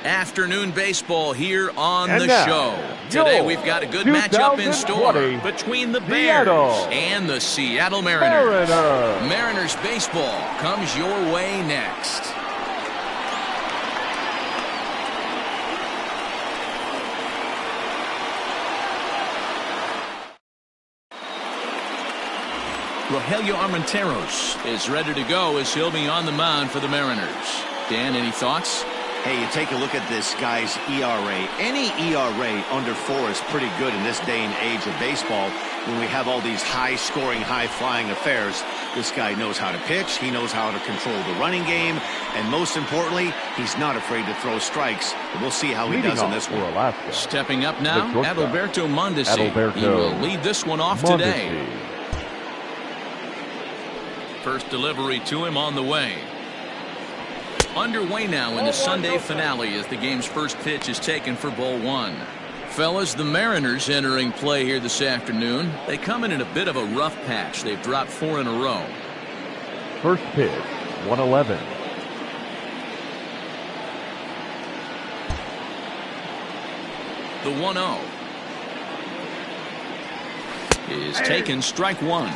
Afternoon baseball here on the show. Today we've got a good matchup in store between the Bears and the Seattle Mariners. Mariners baseball comes your way next. Rogelio Armenteros is ready to go as he'll be on the mound for the Mariners. Dan, any thoughts? Hey, you take a look at this guy's ERA. Any ERA under 4 is pretty good in this day and age of baseball when we have all these high-scoring, high-flying affairs. This guy knows how to pitch. He knows how to control the running game. And most importantly, he's not afraid to throw strikes. We'll see how he does in this one. Stepping up now, Adalberto Mondesi. He will lead this one off today. First delivery to him on the way. Underway now in the Sunday finale as the game's first pitch is taken for ball 1. Fellas, the Mariners entering play here this afternoon. They come in a bit of a rough patch. They've dropped 4 in a row. First pitch, 111. The 1-0 is taken, strike 1.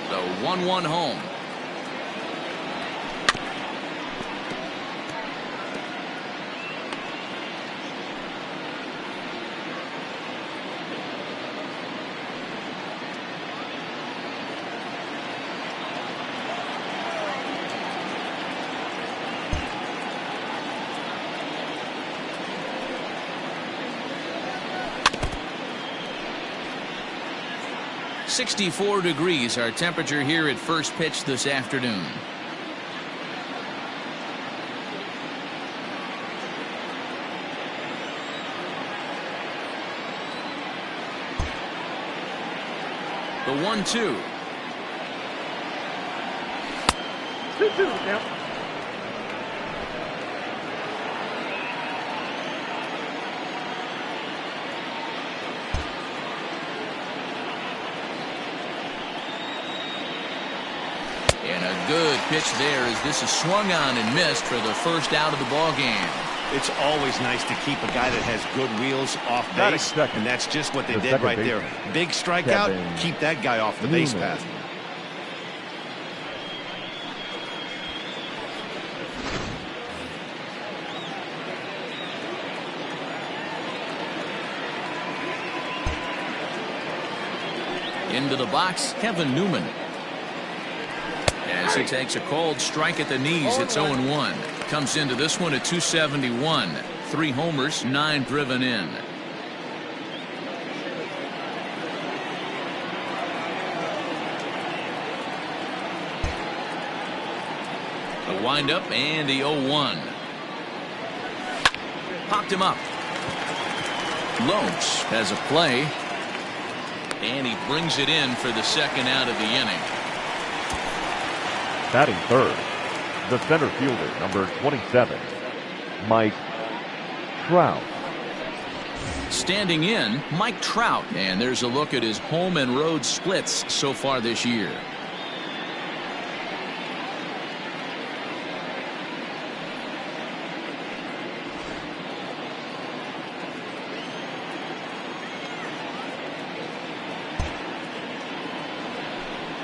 The 1-1 home. .64 degrees our temperature here at first pitch this afternoon. The 1-2. 2-2 now. And a good pitch there as this is swung on and missed for the first out of the ball game. It's always nice to keep a guy that has good wheels off base, and that's just what they did right there. Big strikeout, keep that guy off the base path. Into the box, Kevin Newman. As he takes a cold strike at the knees, it's 0-1. Comes into this one at 271. 3 homers, 9 driven in. The windup and the 0-1. Popped him up. Loach has a play. And he brings it in for the second out of the inning. Batting third, the center fielder, number 27, Mike Trout. Standing in, Mike Trout. And there's a look at his home and road splits so far this year.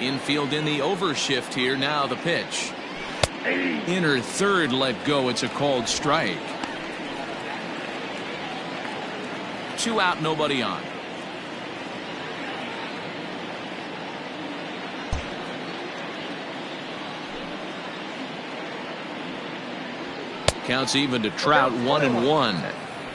Infield in the overshift here. Now the pitch. Inner third let go. It's a called strike. 2 out, nobody on. Counts even to Trout, 1-1.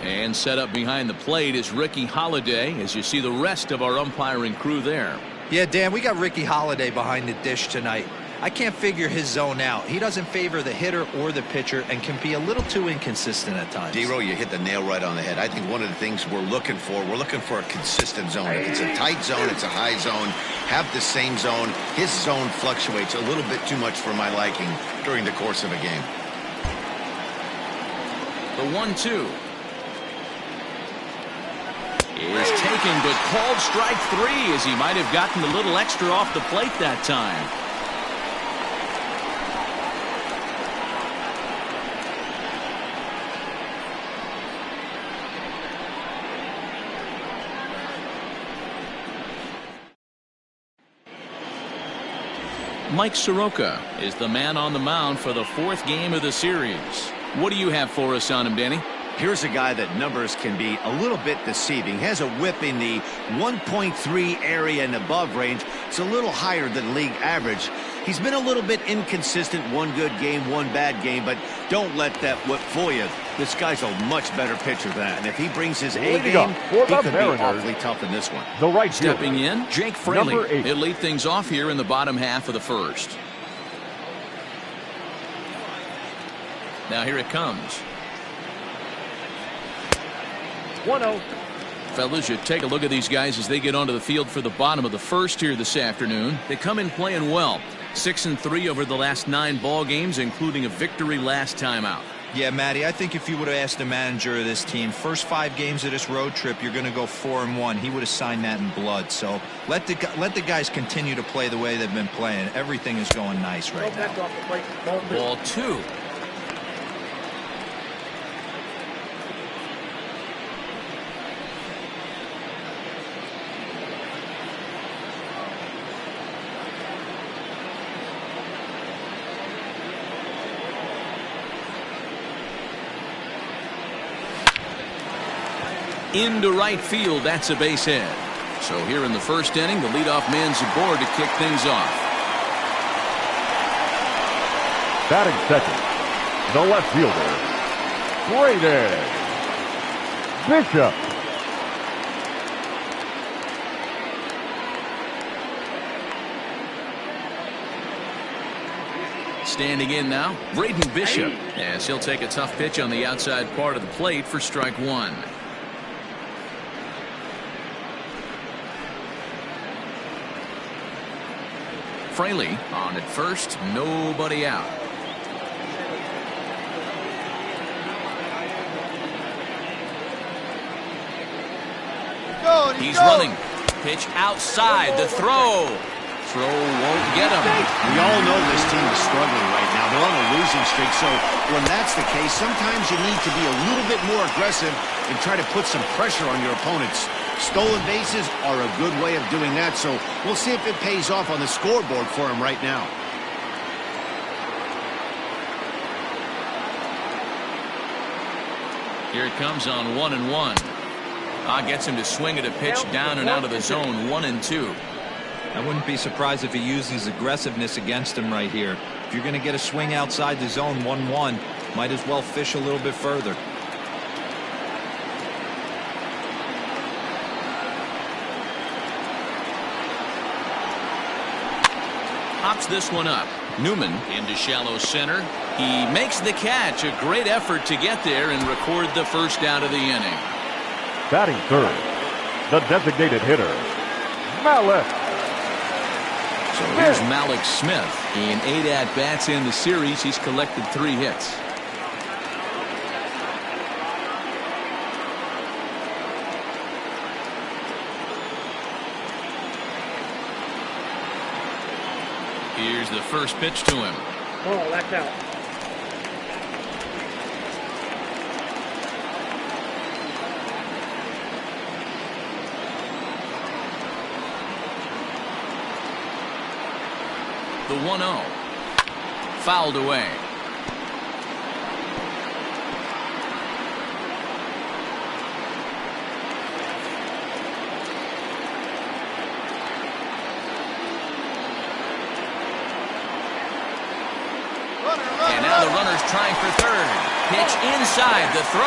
And set up behind the plate is Ricky Holiday as you see the rest of our umpiring crew there. Yeah, Dan, we got Ricky Holiday behind the dish tonight. I can't figure his zone out. He doesn't favor the hitter or the pitcher and can be a little too inconsistent at times. D-Row, you hit the nail right on the head. I think one of the things we're looking for a consistent zone. If it's a tight zone, it's a high zone. have the same zone. His zone fluctuates a little bit too much for my liking during the course of a game. The 1-2 is taken, but called strike 3, as he might have gotten a little extra off the plate that time. Mike Soroka is the man on the mound for the 4th game of the series. What do you have for us on him, Danny? Here's a guy that numbers can be a little bit deceiving. He has a whip in the 1.3 area and above range. It's a little higher than league average. He's been a little bit inconsistent. One good game, one bad game, but don't let that whip fool you. This guy's a much better pitcher than that. And if he brings his A game, he could be awfully tough in this one. The right stepping fielder, in, Jake Fraley. number 8. He'll lead things off here in the bottom half of the 1st. Now here it comes. 1-0. Fellas, you take a look at these guys as they get onto the field for the bottom of the 1st here this afternoon. They come in playing well. 6-3 over the last 9 ball games, including a victory last time out. Yeah, Matty, I think if you would have asked the manager of this team, first 5 games of this road trip, you're going to go 4-1. He would have signed that in blood. So let the guys continue to play the way they've been playing. Everything is going nice right now. Ball 2. Into right field, that's a base hit. So here in the 1st inning, the leadoff man's aboard to kick things off. Batting second, the left fielder, Bishop. Standing in now, Braden Bishop, as he'll take a tough pitch on the outside part of the plate for strike 1. Fraley on at first, nobody out. He's running. Pitch outside. The throw. Throw won't get him. We all know this team is struggling right now. They're on a losing streak, so when that's the case, sometimes you need to be a little bit more aggressive and try to put some pressure on your opponents. Stolen bases are a good way of doing that, so we'll see if it pays off on the scoreboard for him right now. Here it comes on 1-1. Gets him to swing at a pitch down and out of the zone, 1-2. I wouldn't be surprised if he uses aggressiveness against him right here. If you're going to get a swing outside the zone, 1-1, might as well fish a little bit further. Pops this one up. Newman into shallow center. He makes the catch. A great effort to get there and record the 1st out of the inning. Batting 3rd, the designated hitter, Malik. So here's Malik Smith. In 8 at-bats in the series, he's collected 3 hits. Here's the first pitch to him. Oh, that's out. The 1-0. Fouled away. And now the runner's trying for 3rd. Pitch inside. The throw.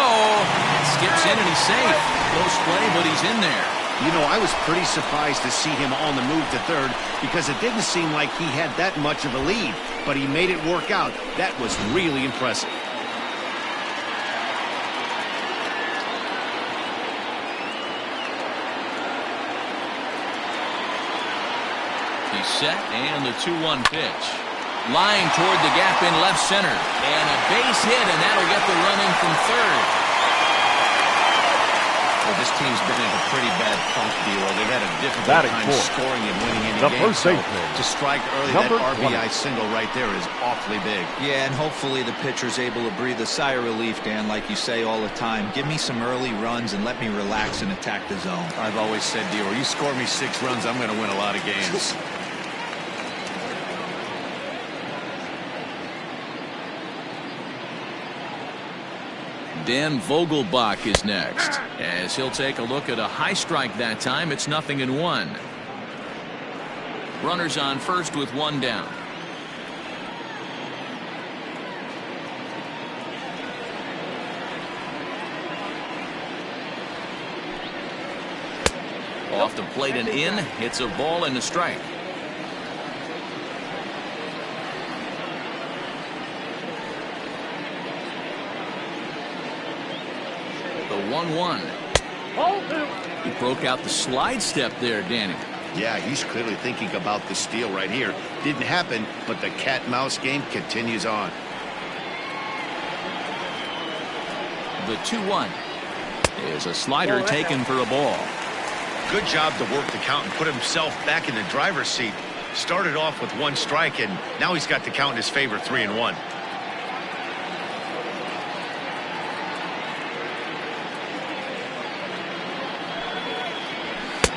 Skips in and he's safe. Close play, but he's in there. You know, I was pretty surprised to see him on the move to 3rd because it didn't seem like he had that much of a lead, but he made it work out. That was really impressive. He's set, and the 2-1 pitch. Lying toward the gap in left center. And a base hit, and that'll get the run in from third. Well, this team's been in a pretty bad funk deal. They've had a difficult time scoring and winning any game. So to strike early, that RBI single right there is awfully big. Yeah, and hopefully the pitcher's able to breathe a sigh of relief, Dan, like you say all the time. Give me some early runs and let me relax and attack the zone. I've always said, Dior, you score me 6 runs, I'm going to win a lot of games. Dan Vogelbach is next, as he'll take a look at a high strike that time. It's 0-1. Runners on first with 1 down. Off the plate and in. Hits a ball and a strike. The 1-1. He broke out the slide step there, Danny. Yeah, he's clearly thinking about the steal right here. Didn't happen, but the cat-mouse game continues on. The 2-1 is a slider taken for a ball. Good job to work the count and put himself back in the driver's seat. Started off with 1 strike, and now he's got the count in his favor, 3-1.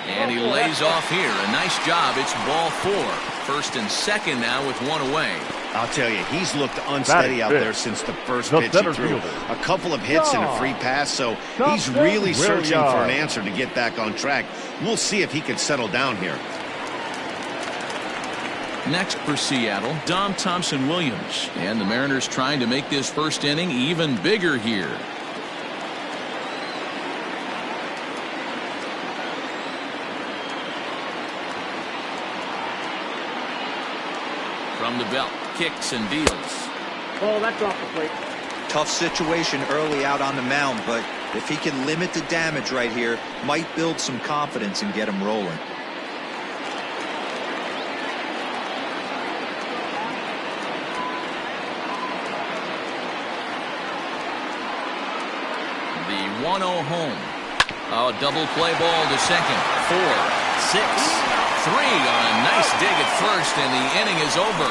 And he lays off here. A nice job. It's ball 4. First and second now with 1 away. I'll tell you, he's looked unsteady out there since the first pitch he threw. A couple of hits and a free pass, so he's really searching for an answer to get back on track. We'll see if he can settle down here. Next for Seattle, Dom Thompson-Williams. And the Mariners trying to make this first inning even bigger here. From the belt, kicks and deals. Oh, that's off the plate. Tough situation early out on the mound, but if he can limit the damage right here, might build some confidence and get him rolling. The 1-0 home. Oh, double play ball to second. 4, 6, 3 on a nice dig at first, and the inning is over.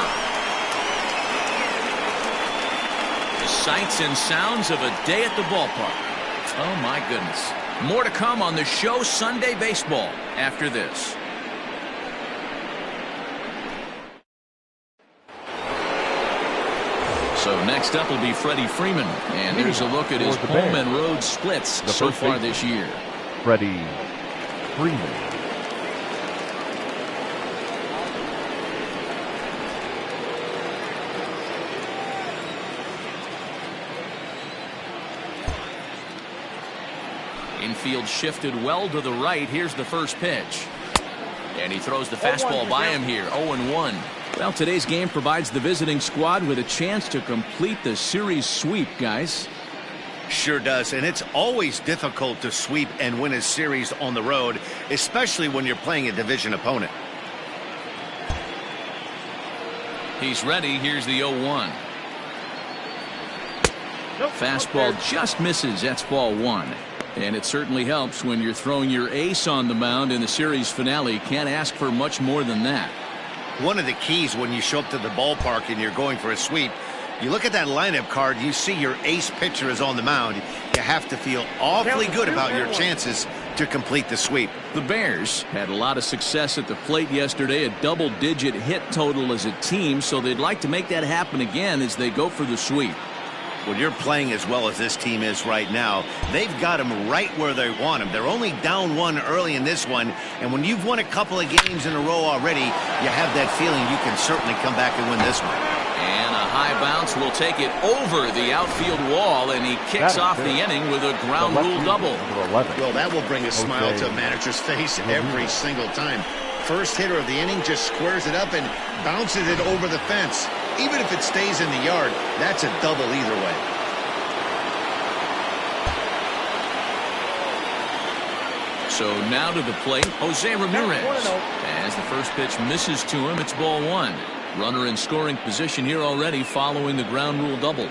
The sights and sounds of a day at the ballpark. Oh, my goodness. More to come on the show Sunday Baseball after this. So next up will be Freddie Freeman. And here's a look at his home and road splits so far this year. Freddie Freeman. Infield shifted well to the right. Here's the first pitch. And he throws the fastball by him here. 0-1. Well, today's game provides the visiting squad with a chance to complete the series sweep, guys. Sure does, and it's always difficult to sweep and win a series on the road, especially when you're playing a division opponent. He's ready. Here's the 0-1. Fastball just misses. That's ball 1. And it certainly helps when you're throwing your ace on the mound in the series finale. Can't ask for much more than that. One of the keys when you show up to the ballpark and you're going for a sweep, you look at that lineup card, you see your ace pitcher is on the mound. You have to feel awfully good about your chances to complete the sweep. The Bears had a lot of success at the plate yesterday, a double-digit hit total as a team, so they'd like to make that happen again as they go for the sweep. When you're playing as well as this team is right now, they've got them right where they want them. They're only down 1 early in this one, and when you've won a couple of games in a row already, you have that feeling you can certainly come back and win this one. And a high bounce will take it over the outfield wall, and he kicks off the inning with a ground rule double. Well, that will bring a smile to a manager's face every single time. First hitter of the inning just squares it up and bounces it over the fence. Even if it stays in the yard, that's a double either way. So now to the plate, Jose Ramirez. As the first pitch misses to him, it's ball one. Runner in scoring position here already following the ground rule double.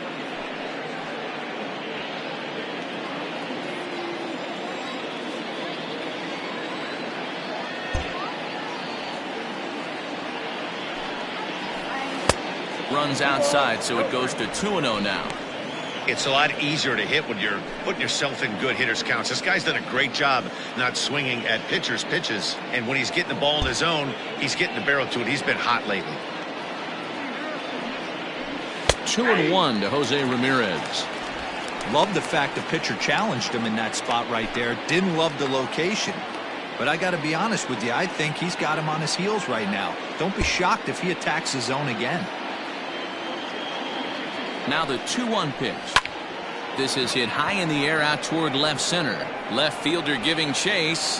Runs outside, so it goes to 2-0 now. It's a lot easier to hit when you're putting yourself in good hitters counts. This guy's done a great job not swinging at pitchers' pitches. And when he's getting the ball in his zone, he's getting the barrel to it. He's been hot lately. 2-1 to Jose Ramirez. Love the fact the pitcher challenged him in that spot right there. Didn't love the location. But I got to be honest with you, I think he's got him on his heels right now. Don't be shocked if he attacks his zone again. Now the 2-1 pitch. This is hit high in the air out toward left center. Left fielder giving chase.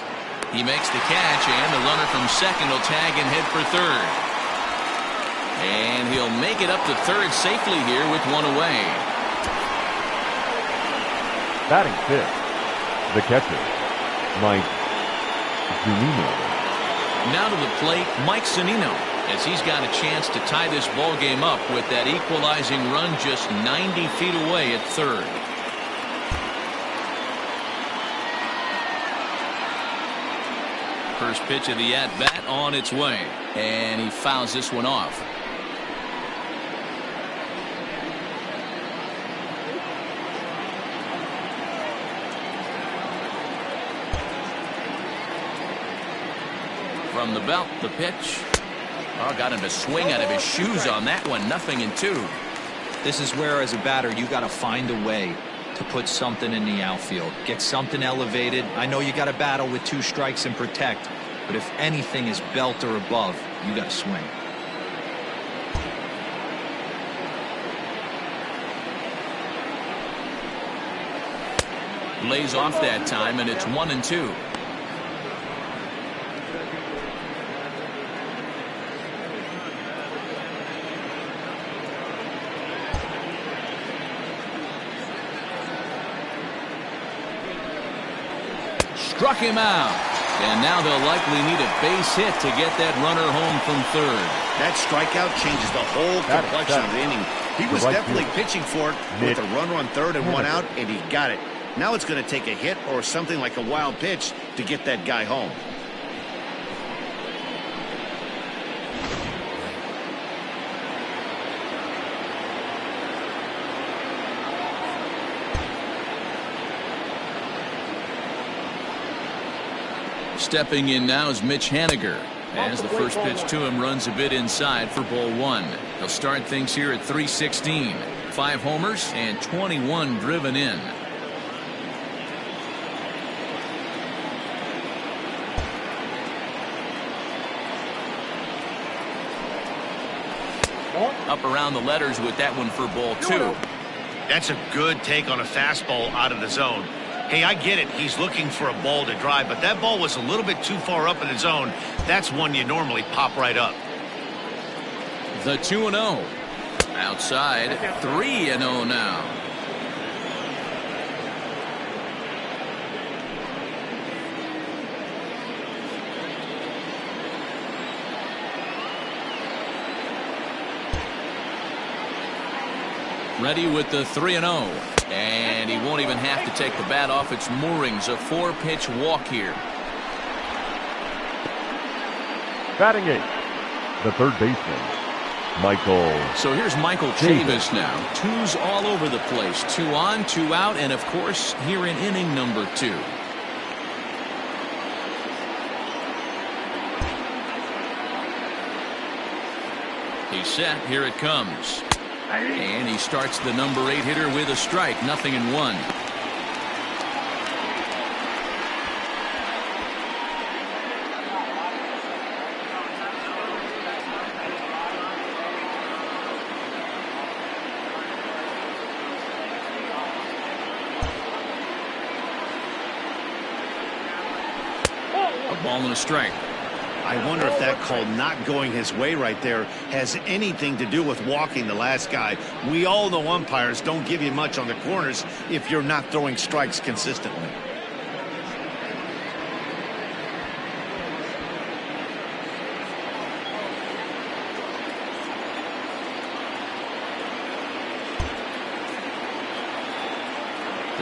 He makes the catch, and the runner from second will tag and head for third. And he'll make it up to third safely here with one away. Batting fifth, the catcher, Mike Zunino. Now to the plate, Mike Zunino, as he's got a chance to tie this ball game up with that equalizing run just 90 feet away at third. First pitch of the at-bat on its way, and he fouls this one off. From the belt, the pitch. Oh, got him to swing out of his shoes on that one. 0-2. This is where, as a batter, you got to find a way to put something in the outfield. Get something elevated. I know you got to battle with 2 strikes and protect, but if anything is belt or above, you got to swing. Lays off that time, and it's 1-2. Struck him out, and now they'll likely need a base hit to get that runner home from third. That strikeout changes the whole complexion of the inning. He was definitely pitching for it with a runner on third and one out, and he got it. Now it's going to take a hit or something like a wild pitch to get that guy home. Stepping in now is Mitch Haniger, as the first pitch to him runs a bit inside for ball one. He'll start things here at 316. 5 homers and 21 driven in. Up around the letters with that one for ball 2. That's a good take on a fastball out of the zone. Hey, I get it. He's looking for a ball to drive, but that ball was a little bit too far up in the zone. That's one you normally pop right up. The 2-0. Outside, 3-0 now. Ready with the 3-0. And he won't even have to take the bat off its moorings. A 4-pitch walk here. Batting eighth, the third baseman, Michael. So here's Michael Chavis now. 2s all over the place. 2 on, 2 out, and of course here in inning number 2. He's set. Here it comes. And he starts the number 8 hitter with a strike. 0-1. A ball and a strike. I wonder if that call not going his way right there has anything to do with walking the last guy. We all know umpires don't give you much on the corners if you're not throwing strikes consistently.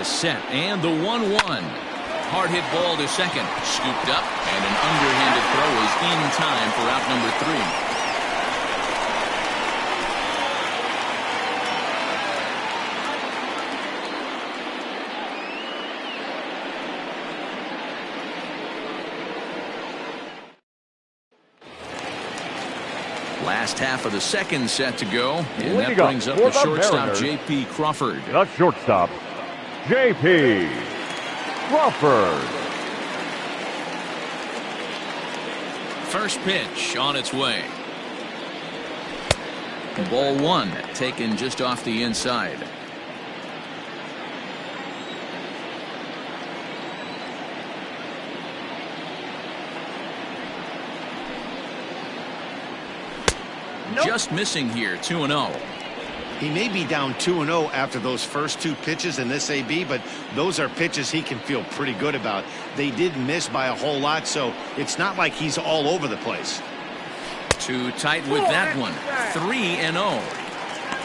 The set and the 1-1. Hard hit ball to second. Scooped up, and an underhanded throw is in time for out number 3. Last half of the second set to go, and that brings up the shortstop, J.P. Crawford. The shortstop, J.P. Crawford. First pitch on its way. Ball 1, taken just off the inside. Just missing here, 2-0. He may be down 2-0 after those first 2 pitches in this AB, but those are pitches he can feel pretty good about. They did miss by a whole lot, so it's not like he's all over the place. Too tight with that one. 3-0.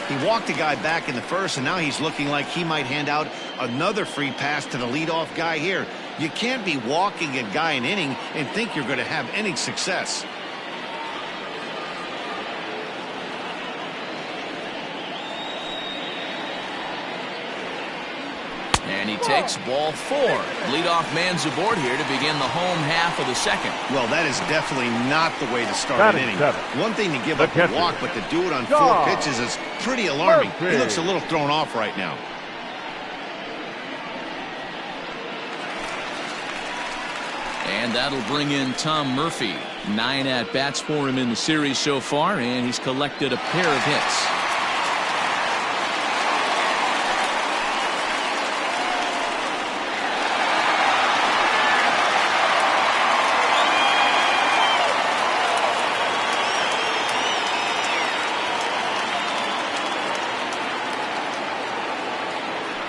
He walked a guy back in the first, and now he's looking like he might hand out another free pass to the leadoff guy here. You can't be walking a guy an inning and think you're going to have any success. And he takes ball 4. Leadoff man's aboard here to begin the home half of the second. Well, that is definitely not the way to start an inning. One thing to give up a walk, but to do it on 4 pitches is pretty alarming. He looks a little thrown off right now. And that'll bring in Tom Murphy. 9 at-bats for him in the series so far, and he's collected a pair of hits.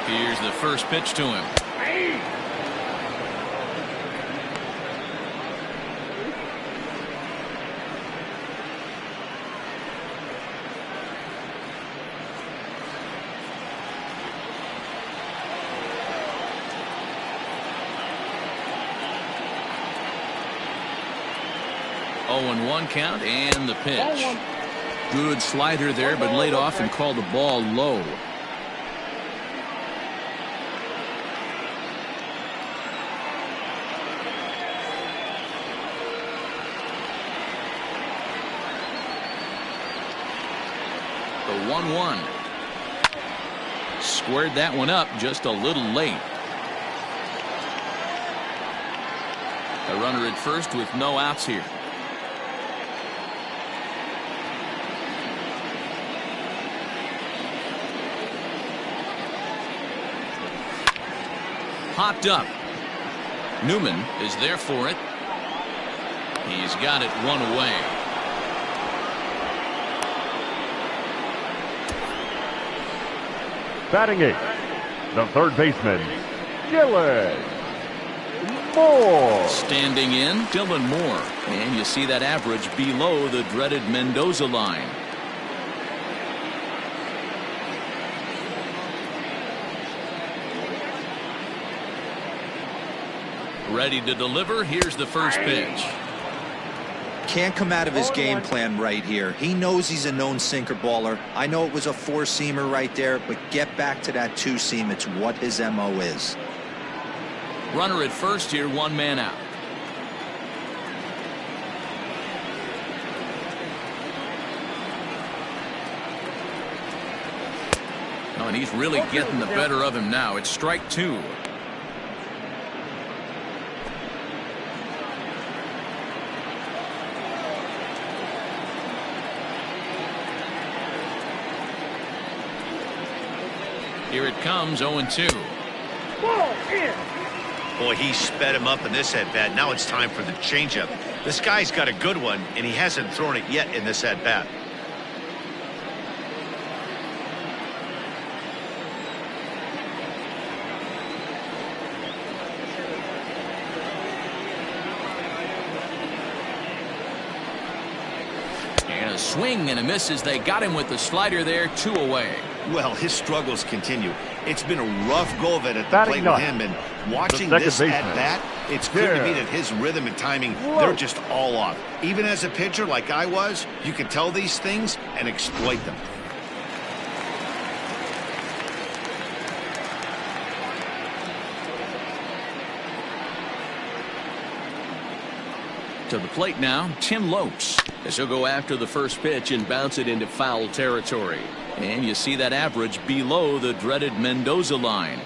Here's the first pitch to him. Oh, 1 count and the pitch. Good slider there, but laid off and called the ball low. The 1-1. Squared that one up just a little late. A runner at first with no outs here. Popped up. Newman is there for it. He's got it 1 away. Batting 8, the third baseman, Dylan Moore. Standing in, Dylan Moore. And you see that average below the dreaded Mendoza line. Ready to deliver. Here's the first pitch. Can't come out of his game plan right here. He knows he's a known sinker baller. I know it was a 4-seamer right there, but get back to that 2-seam. It's what his MO is. Runner at first here, 1 man out. Oh, and he's really getting the better of him now. It's strike 2. Here it comes, 0-2. Boy, he sped him up in this at-bat. Now it's time for the changeup. This guy's got a good one, and he hasn't thrown it yet in this at-bat. And a swing and a miss as they got him with the slider there, 2 away. Well, his struggles continue. It's been a rough go of it at the plate with him, and watching this at-bat, it's clear to me that his rhythm and timing, they're just all off. Even as a pitcher like I was, you can tell these things and exploit them. To the plate now, Tim Lopes, as he'll go after the first pitch and bounce it into foul territory. And you see that average below the dreaded Mendoza line.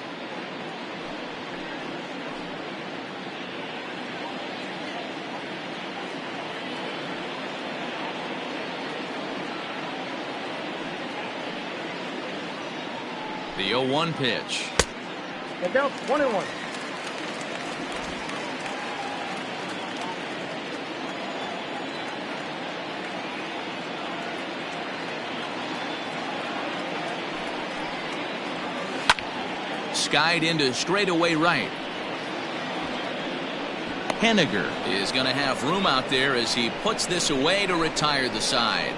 The 0-1 pitch. Get down, 1-1. Skied into straightaway right. Henniger is going to have room out there as he puts this away to retire the side.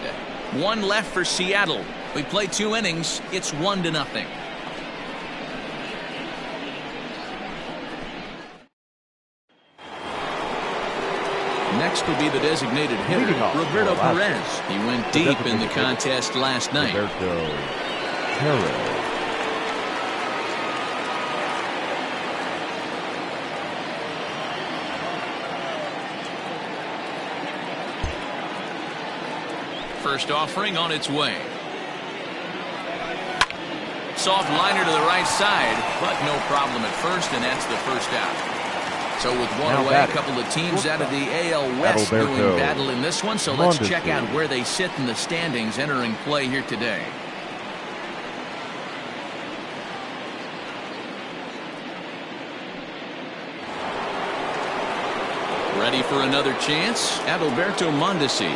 One left for Seattle. We play 2 innings. It's 1-0. Next will be the designated hitter, Roberto Perez. He went deep in the contest last night. Roberto Perez. First offering on its way. Soft liner to the right side, but no problem at first, and that's the first out. So with one away, a couple of teams out of the AL West doing battle in this one. So let's check out where they sit in the standings entering play here today. Ready for another chance? Adalberto Mondesi.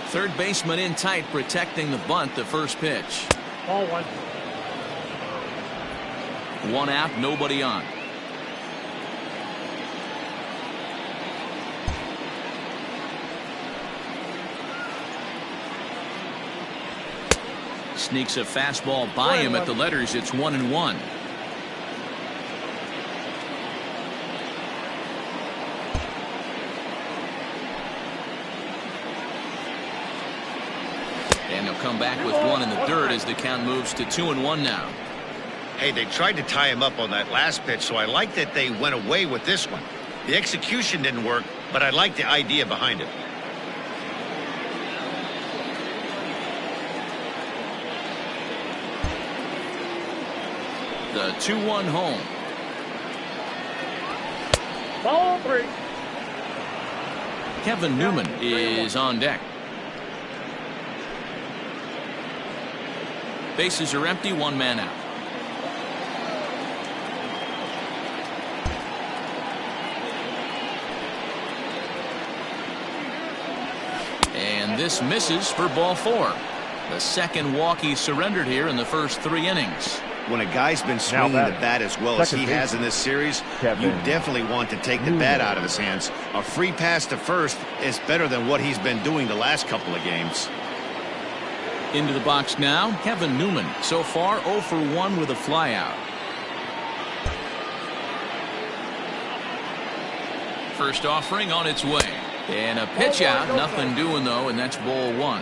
Third baseman in tight, protecting the bunt. The first pitch. Ball 1. 1 out, nobody on. Sneaks a fastball by him at the letters. It's 1-1. And he'll come back with 1 in the dirt as the count moves to 2-1 now. Hey, they tried to tie him up on that last pitch, so I like that they went away with this one. The execution didn't work, but I like the idea behind it. The 2-1 home. Ball 3. Kevin Newman is on deck. Bases are empty, 1 man out. And this misses for ball 4. The second walk he surrendered here in the first 3 innings. When a guy's been swinging the bat as well as he has in this series, you definitely want to take the bat out of his hands. A free pass to first is better than what he's been doing the last couple of games. Into the box now, Kevin Newman. So far 0 for 1 with a flyout. First offering on its way. And a pitch out, nothing doing though, and that's ball 1.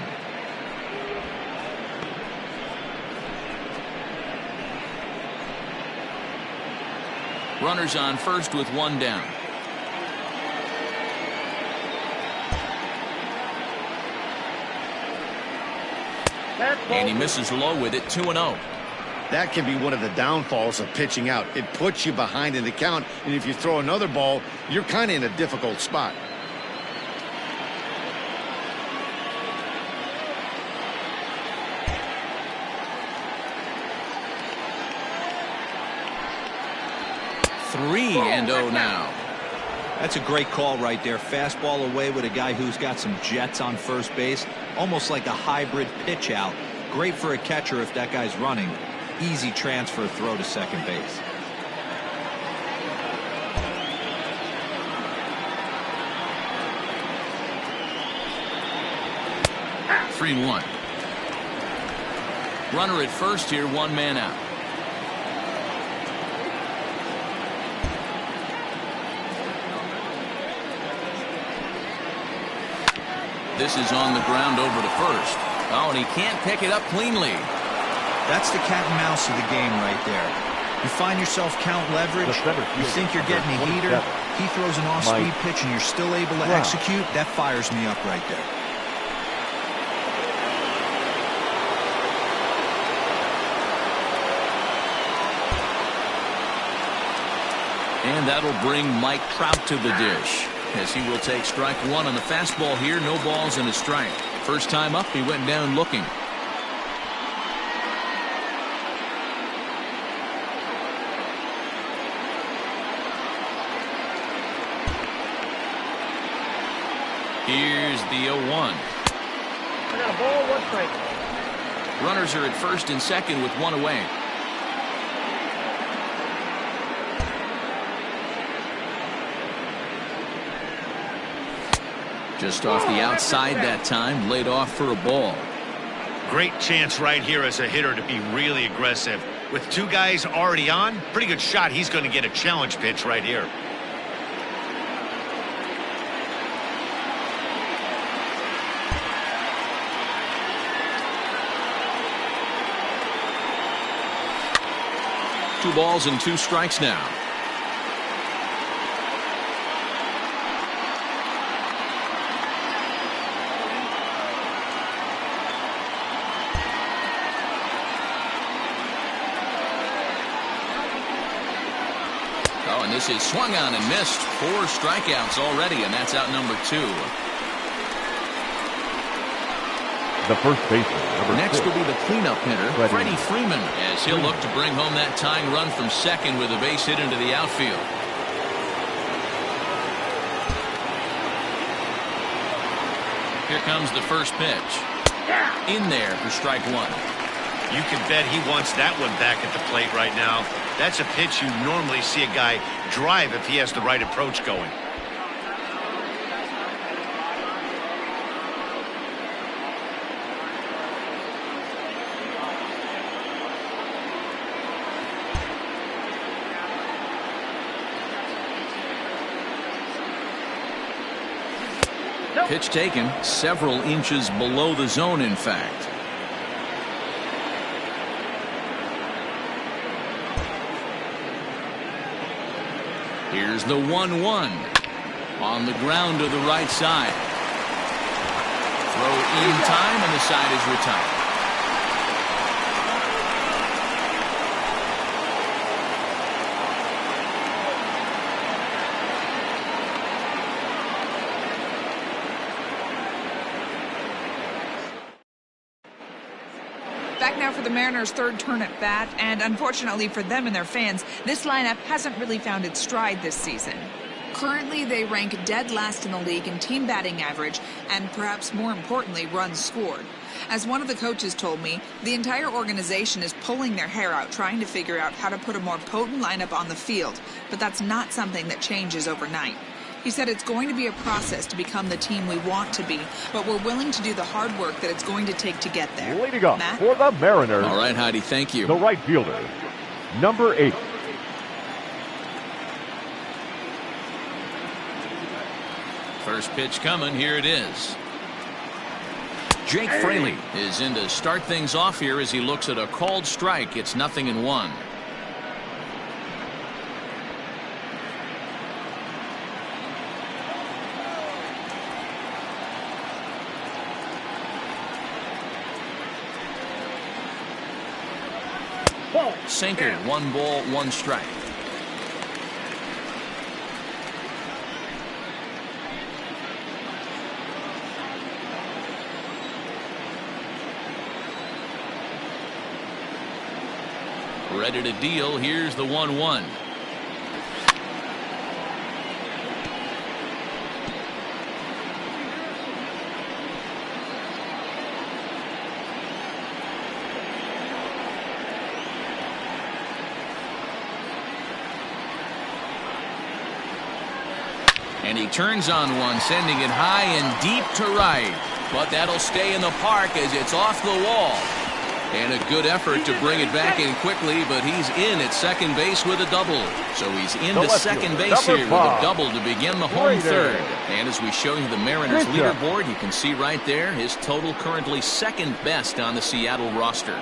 Runners on first with 1 down. And he misses low with it, 2-0. That can be one of the downfalls of pitching out. It puts you behind in the count, and if you throw another ball, you're kind of in a difficult spot. Three and 0 now. That's a great call right there. Fastball away with a guy who's got some jets on first base. Almost like a hybrid pitch out. Great for a catcher if that guy's running. Easy transfer throw to second base. 3-1. Runner at first here, one man out. This is on the ground over to first. Oh, and he can't pick it up cleanly. That's the cat and mouse of the game right there. You find yourself count leverage, you think you're getting a heater, he throws an off-speed pitch and you're still able to execute. That fires me up right there. And that'll bring Mike Trout to the dish, as he will take strike one on the fastball here. No balls and a strike. First time up, he went down looking. Here's the 0-1. I got a ball, one strike. Runners are at first and second with one away. Just off the outside that time, laid off for a ball. Great chance right here as a hitter to be really aggressive. With two guys already on, pretty good shot. He's going to get a challenge pitch right here. Two balls and two strikes now. Oh, and this is swung on and missed. 4 strikeouts already, and that's out number 2. The first baseman, number Next 6. will be the cleanup hitter, Freddie Freeman, as he'll look to bring home that tying run from second with a base hit into the outfield. Here comes the first pitch. In there for strike one. You can bet he wants that one back at the plate right now. That's a pitch you normally see a guy drive if he has the right approach going. Pitch taken several inches below the zone, in fact. Here's the 1-1 on the ground to the right side. Throw in time, and the side is retired. Back now for the Mariners' third turn at bat, and unfortunately for them and their fans, this lineup hasn't really found its stride this season. Currently, they rank dead last in the league in team batting average and, perhaps more importantly, runs scored. As one of the coaches told me, the entire organization is pulling their hair out trying to figure out how to put a more potent lineup on the field, but that's not something that changes overnight. He said it's going to be a process to become the team we want to be, but we're willing to do the hard work that it's going to take to get there. Leading up Matt? for the Mariners. All right, Heidi, thank you. The right fielder, number 8. First pitch coming. Here it is. Jake Fraley is in to start things off here as he looks at a called strike. It's 0-1. Sinker, 1 ball, 1 strike. Ready to deal. Here's the 1-1. And he turns on one, sending it high and deep to right. But that'll stay in the park as it's off the wall. And a good effort to bring it back in quickly, but he's in at second base with a double. So he's into second base here with a double to begin the home third. And as we show you the Mariners leaderboard, you can see right there his total currently second best on the Seattle roster.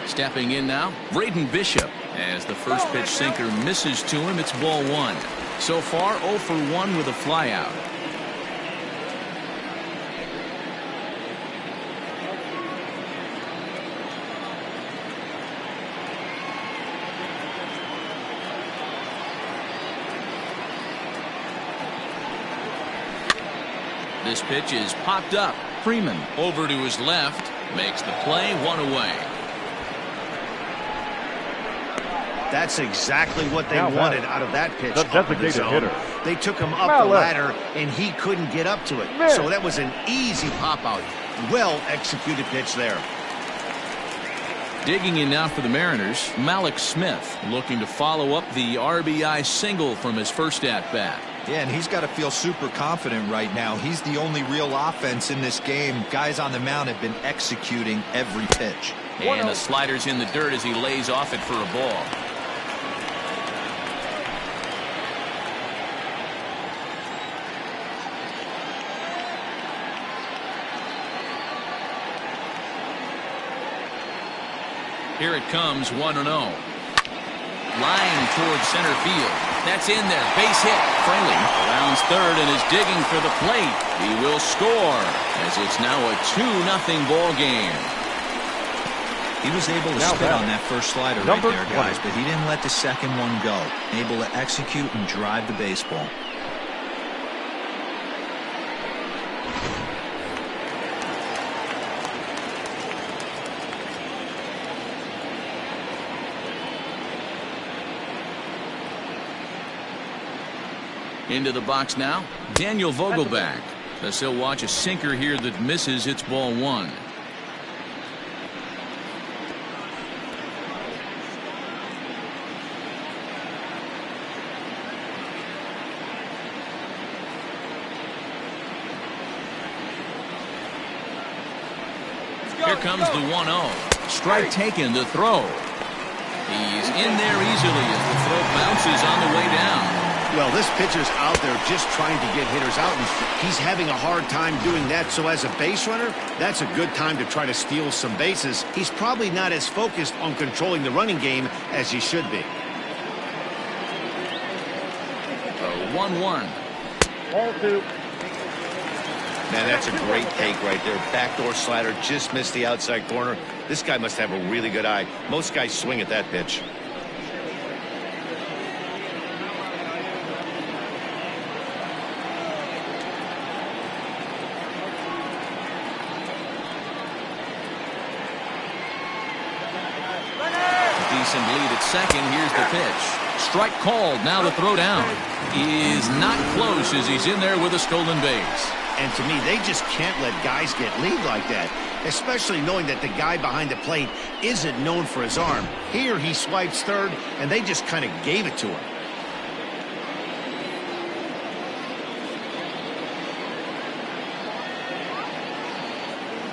Stepping in now, Braden Bishop, as the first pitch sinker misses to him. It's ball one. So far 0 for 1 with a flyout. This pitch is popped up. Freeman over to his left, makes the play, 1 away. That's exactly what they wanted out of that pitch. The designated hitter. They took him up the ladder, and he couldn't get up to it. So that was an easy pop-out. Well-executed pitch there. Digging in now for the Mariners, Malik Smith, looking to follow up the RBI single from his first at-bat. Yeah, and he's got to feel super confident right now. He's the only real offense in this game. Guys on the mound have been executing every pitch. And the slider's in the dirt as he lays off it for a ball. Here it comes, 1-0. Line towards center field. That's in there. Base hit. Fraley rounds third and is digging for the plate. He will score as it's now a 2-0 ball game. He was able to spit on that first slider right there, guys, but he didn't let the second one go. Able to execute and drive the baseball. Into the box now, Daniel Vogelback. As he'll watch a sinker here that misses. It's ball one. Here comes the 1-0. Strike taken, the throw. He's in there easily as the throw bounces on the way down. Well, this pitcher's out there just trying to get hitters out, and he's having a hard time doing that. So as a base runner, that's a good time to try to steal some bases. He's probably not as focused on controlling the running game as he should be. 1-1. Ball two. Man, that's a great take right there. Backdoor slider just missed the outside corner. This guy must have a really good eye. Most guys swing at that pitch. Decent lead at second. Here's the pitch. Strike called. Now the throw down. He is not close as he's in there with a stolen base. And to me, they just can't let guys get lead like that, especially knowing that the guy behind the plate isn't known for his arm. Here he swipes third, and they just kind of gave it to him.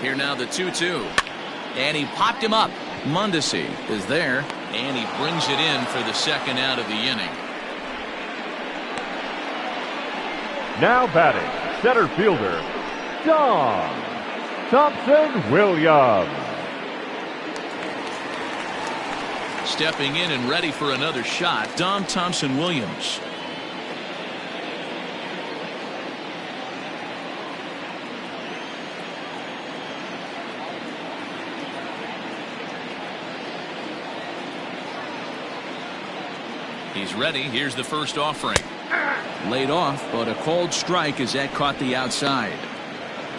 Here now the 2-2. And he popped him up. Mondesi is there, and he brings it in for the second out of the inning. Now batting, center fielder, Don Thompson-Williams. Stepping in and ready for another shot, Don Thompson-Williams. He's ready. Here's the first offering. Laid off, but a called strike as that caught the outside.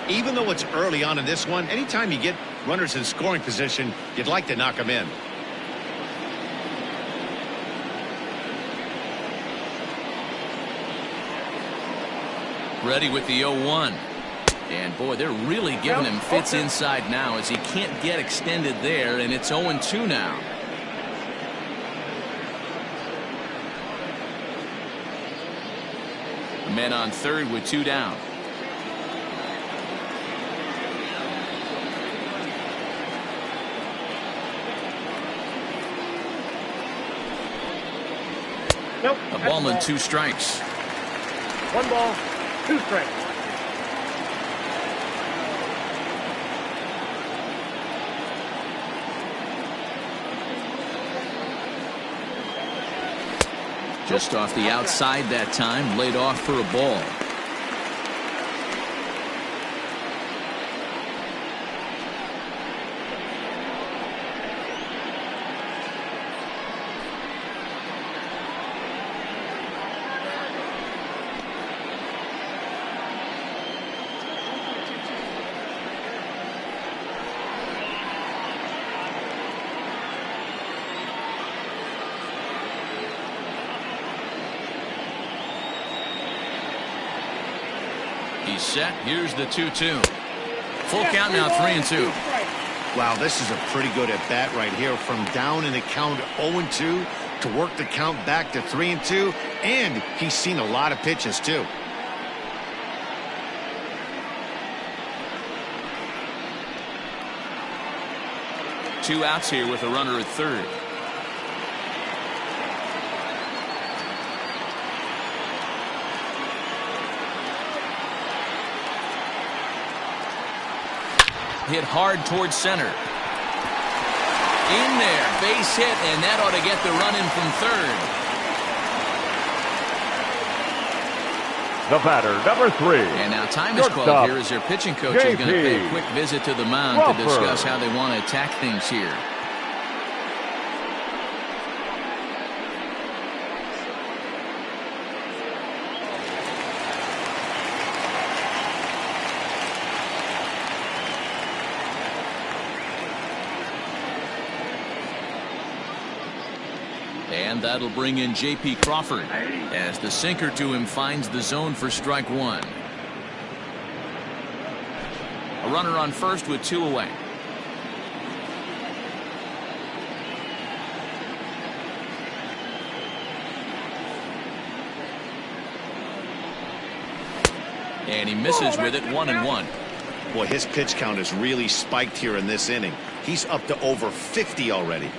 Even though it's early on in this one, anytime you get runners in scoring position, you'd like to knock them in. Ready with the 0-1. And boy, they're really giving him fits inside now as he can't get extended there, and it's 0-2 now. Men on third with 2 down. Nope. A ball and 2 strikes. 1 ball, 2 strikes. Just off the outside that time, laid off for a ball. He's set. Here's the 2-2. Full count now, 3-2. Wow, this is a pretty good at bat right here. From down in the count 0-2 to work the count back to 3-2, and he's seen a lot of pitches too. Two outs here with a runner at third. Hit hard towards center. In there, base hit, and that ought to get the run in from third. The batter, number 3. And now time is called here as their pitching coach is going to pay a quick visit to the mound to discuss how they want to attack things here. And that'll bring in J.P. Crawford as the sinker to him finds the zone for strike 1. A runner on first with 2 away. And he misses with it, 1-1. Boy, his pitch count is really spiked here in this inning. He's up to over 50 already.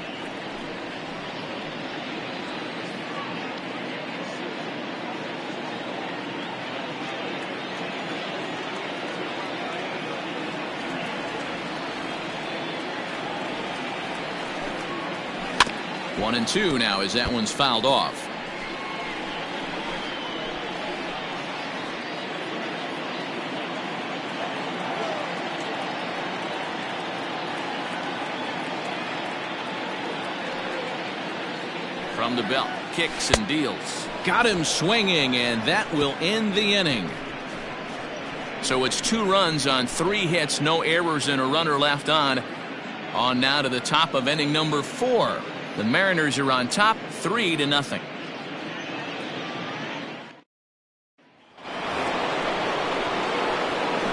One and 2 now as that one's fouled off. From the belt, kicks and deals. Got him swinging, and that will end the inning. So it's 2 runs on 3 hits, no errors, and a runner left on. On now to the top of inning number 4. The Mariners are on top, 3-0.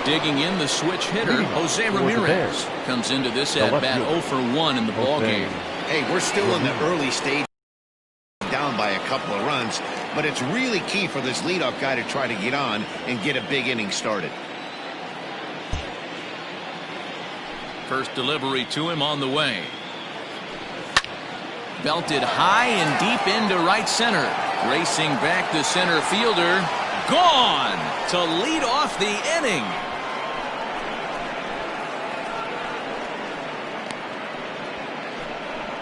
Digging in, the switch hitter, Jose Ramirez, comes into this at bat 0 for 1 in the ball game. Hey, we're still in the early stage, down by a couple of runs, but it's really key for this leadoff guy to try to get on and get a big inning started. First delivery to him on the way. Belted high and deep into right center. Racing back the center fielder. Gone to lead off the inning.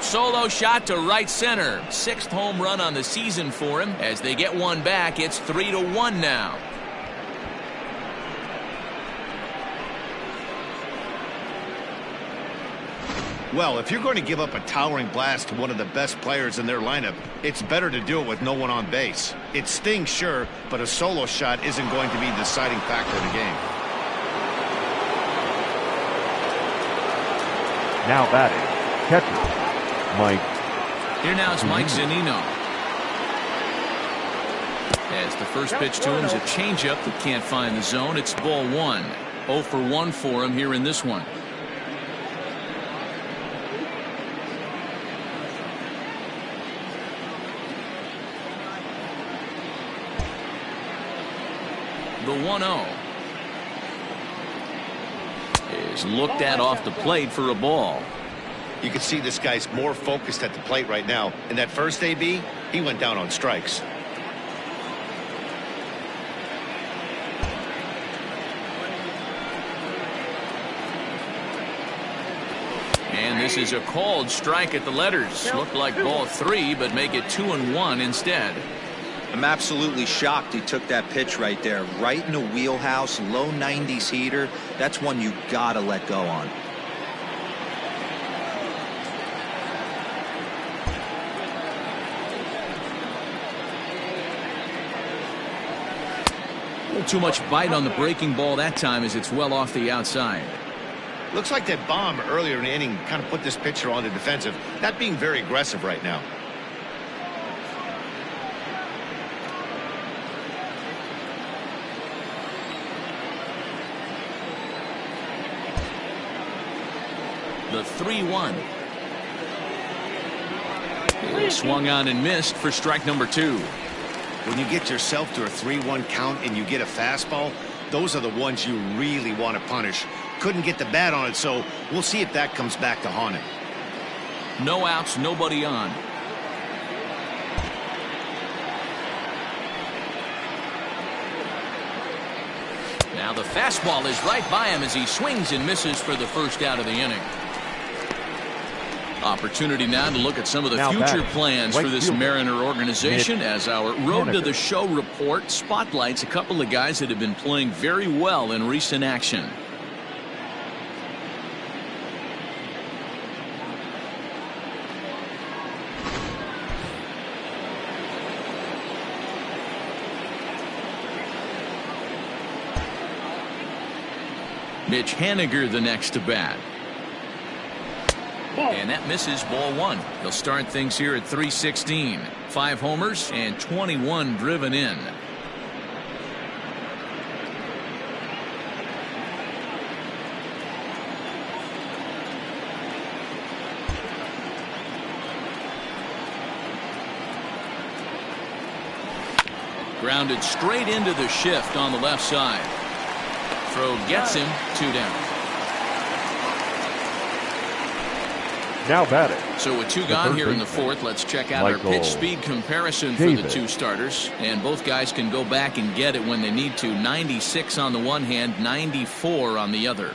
Solo shot to right center. 6th home run on the season for him. As they get one back, it's 3-1 now. Well, if you're going to give up a towering blast to one of the best players in their lineup, it's better to do it with no one on base. It stings, sure, but a solo shot isn't going to be the deciding factor in the game. Now batting, catcher, Mike. Here now is Mike Zunino. As the first pitch to him is a changeup that can't find the zone. It's ball 1. 0 for 1 for him here in this one. The 1-0 is looked at off the plate for a ball. You can see this guy's more focused at the plate right now. In that first AB, he went down on strikes. And this is a called strike at the letters. Looked like ball 3, but make it 2-1 instead. I'm absolutely shocked he took that pitch right there. Right in the wheelhouse, low 90s heater. That's one you gotta let go on. A little too much bite on the breaking ball that time as it's well off the outside. Looks like that bomb earlier in the inning kind of put this pitcher on the defensive, not being very aggressive right now. The 3-1. Swung on and missed for strike number 2. When you get yourself to a 3-1 count and you get a fastball, those are the ones you really want to punish. Couldn't get the bat on it, so we'll see if that comes back to haunt him. No outs, nobody on. Now the fastball is right by him as he swings and misses for the first out of the inning. Opportunity now to look at some of the future plans for this Mariner organization as our Road to the Show report spotlights a couple of guys that have been playing very well in recent action. Mitch Haniger the next to bat. And that misses ball 1. They'll start things here at 316. 5 homers and 21 driven in. Grounded straight into the shift on the left side. Throw gets him, 2 down. Now batting. So with 2 gone here in the 4th, let's check out our pitch speed comparison for the 2 starters. And both guys can go back and get it when they need to. 96 on the one hand, 94 on the other.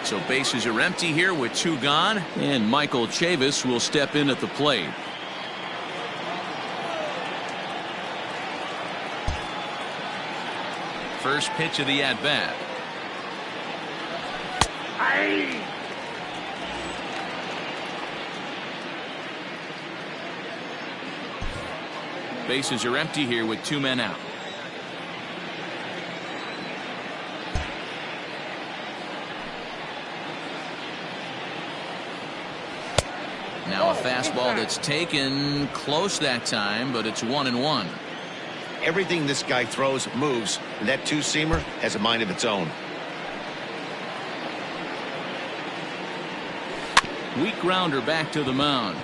So bases are empty here with 2 gone, and Michael Chavis will step in at the plate. First pitch of the at-bat. Bases are empty here with 2 men out. Now a fastball that's taken close that time, but it's 1-1. Everything this guy throws moves, and that 2-seamer has a mind of its own. Weak grounder back to the mound.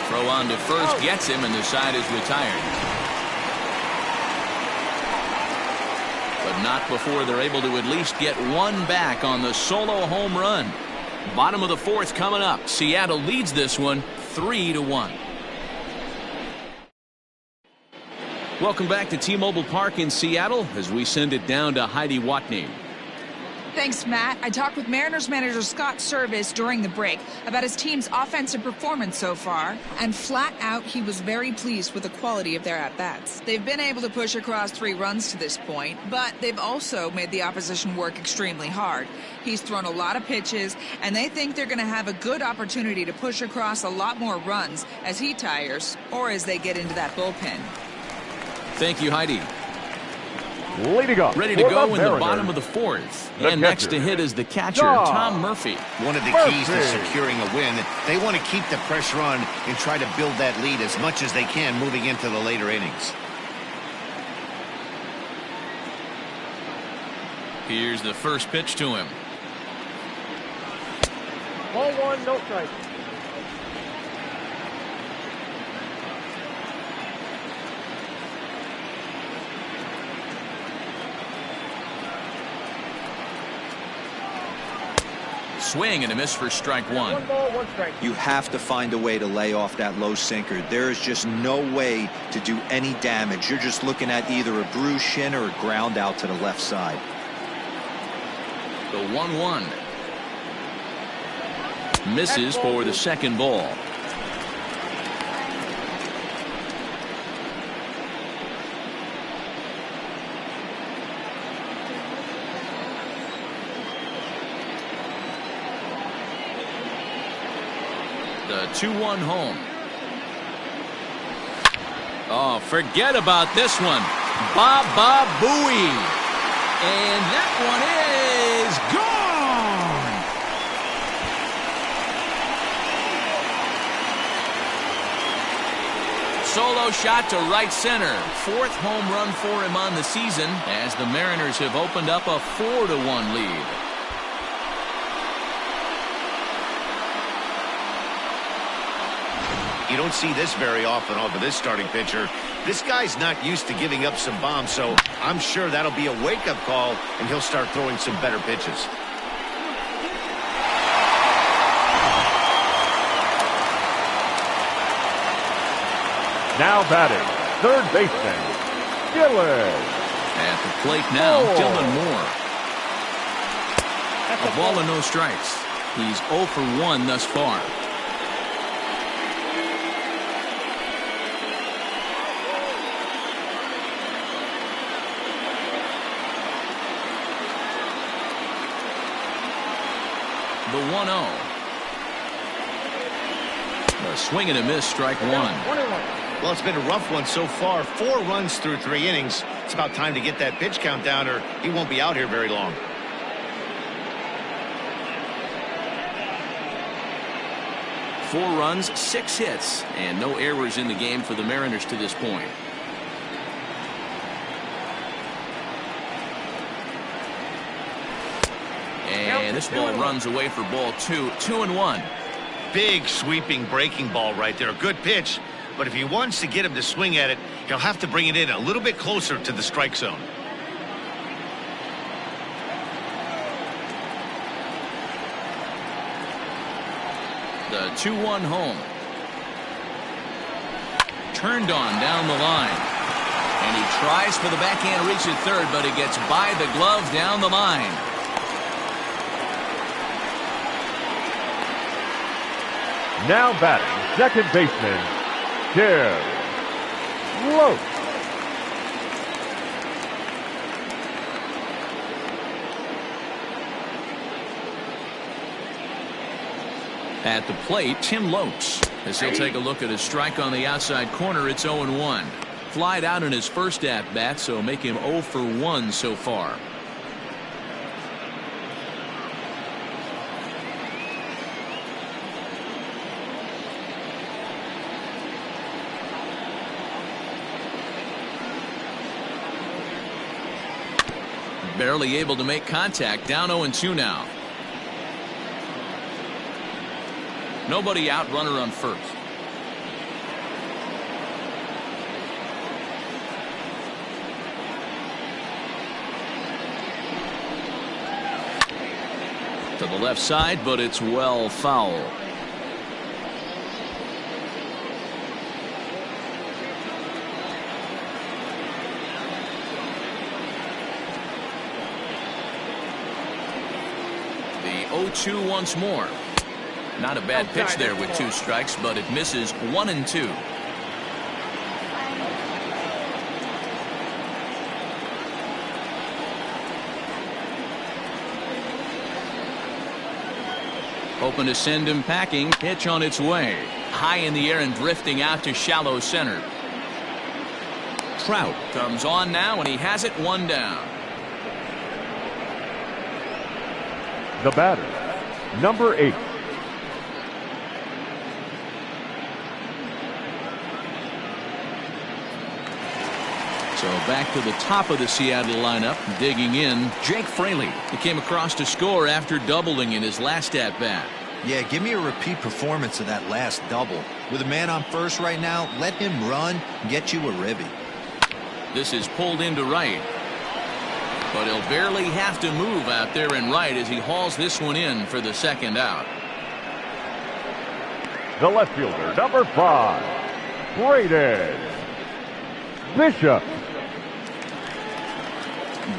Throw on to first gets him, and the side is retired. But not before they're able to at least get 1 back on the solo home run. Bottom of the 4th coming up. Seattle leads this one 3-1. Welcome back to T-Mobile Park in Seattle as we send it down to Heidi Watney. Thanks, Matt. I talked with Mariners manager Scott Service during the break about his team's offensive performance so far, and flat out he was very pleased with the quality of their at-bats. They've been able to push across 3 runs to this point, but they've also made the opposition work extremely hard. He's thrown a lot of pitches, and they think they're going to have a good opportunity to push across a lot more runs as he tires or as they get into that bullpen. Thank you, Heidi. Leading up. Ready to go in the bottom of the fourth. And next to hit is the catcher, Tom Murphy. One of the keys to securing a win, they want to keep the pressure on and try to build that lead as much as they can moving into the later innings. Here's the first pitch to him. Ball one, no strike. Swing and a miss for strike one. 1 ball, 1 strike. You have to find a way to lay off that low sinker. There is just no way to do any damage. You're just looking at either a bruised shin or a ground out to the left side. The 1-1. Misses for the second ball. The 2-1 home. Oh, forget about this one. Baba Booey. And that one is gone. Solo shot to right center. 4th home run for him on the season as the Mariners have opened up a 4-1 lead. You don't see this very often off of this starting pitcher. This guy's not used to giving up some bombs, so I'm sure that'll be a wake-up call, and he'll start throwing some better pitches. Now batting, third baseman, Dylan. At the plate now, Dylan Moore. A ball and no strikes. He's 0 for 1 thus far. The 1-0. A swing and a miss, strike one. Well, it's been a rough one so far. 4 runs through 3 innings. It's about time to get that pitch count down, or he won't be out here very long. Four runs, 6 hits, and no errors in the game for the Mariners to this point. And this ball runs away for ball 2. 2-1. Big sweeping breaking ball right there. Good pitch. But if he wants to get him to swing at it, he'll have to bring it in a little bit closer to the strike zone. The 2-1 home. Turned on down the line. And he tries for the backhand reach at third, but it gets by the glove down the line. Now batting, second baseman, Tim Loach. At the plate, Tim Loach. As he'll take a look at his strike on the outside corner, it's 0-1. Flied out in his first at-bat, so make him 0 for 1 so far. Barely able to make contact. Down 0-2 now. Nobody out, runner on first. To the left side, but it's well foul. The 0-2 once more. Not a bad pitch there with 2 strikes, but it misses 1-2. Hoping to send him packing. Pitch on its way. High in the air and drifting out to shallow center. Trout comes on now, and he has it 1 down. The batter, number 8. So back to the top of the Seattle lineup, digging in, Jake Fraley. He came across to score after doubling in his last at-bat. Yeah, give me a repeat performance of that last double. With a man on first right now, let him run and get you a ribby. This is pulled into right. But he'll barely have to move out there in right as he hauls this one in for the second out. The left fielder, number 5, Braden Bishop.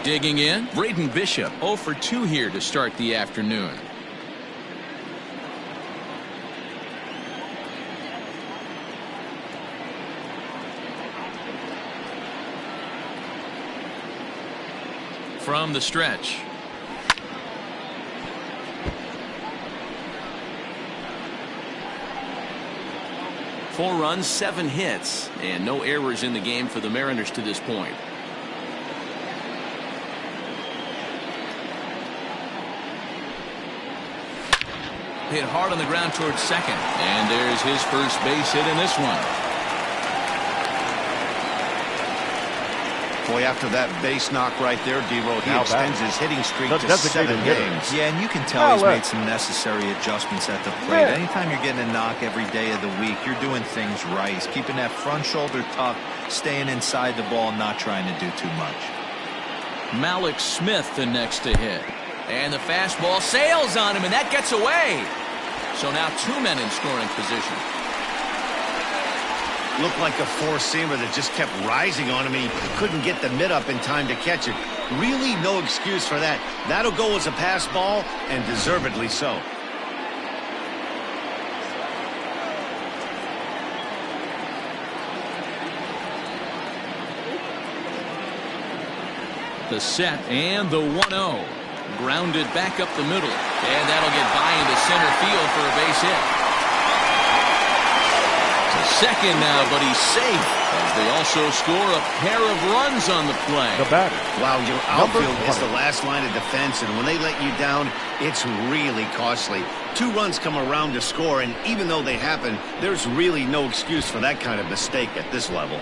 Digging in, Braden Bishop, 0 for 2 here to start the afternoon. From the stretch. Four runs, 7 hits, and no errors in the game for the Mariners to this point. Hit hard on the ground towards second, and there's his first base hit in this one. Boy, after that base knock right there, D-Road, he extends his hitting streak to 7 games. Yeah, and you can tell he's made some necessary adjustments at the plate. Anytime you're getting a knock every day of the week, you're doing things right. He's keeping that front shoulder tucked, staying inside the ball, not trying to do too much. Malik Smith the next to hit. And the fastball sails on him, and that gets away. So now 2 men in scoring position. Looked like a four-seamer that just kept rising on him. He couldn't get the mid up in time to catch it. Really no excuse for that. That'll go as a pass ball, and deservedly so. The set and the 1-0. Grounded back up the middle. And that'll get by into center field for a base hit. Second now, but he's safe as they also score a pair of runs on the play. The batter. Wow, your outfield is the last line of defense, and when they let you down, it's really costly. 2 runs come around to score, and even though they happen, there's really no excuse for that kind of mistake at this level.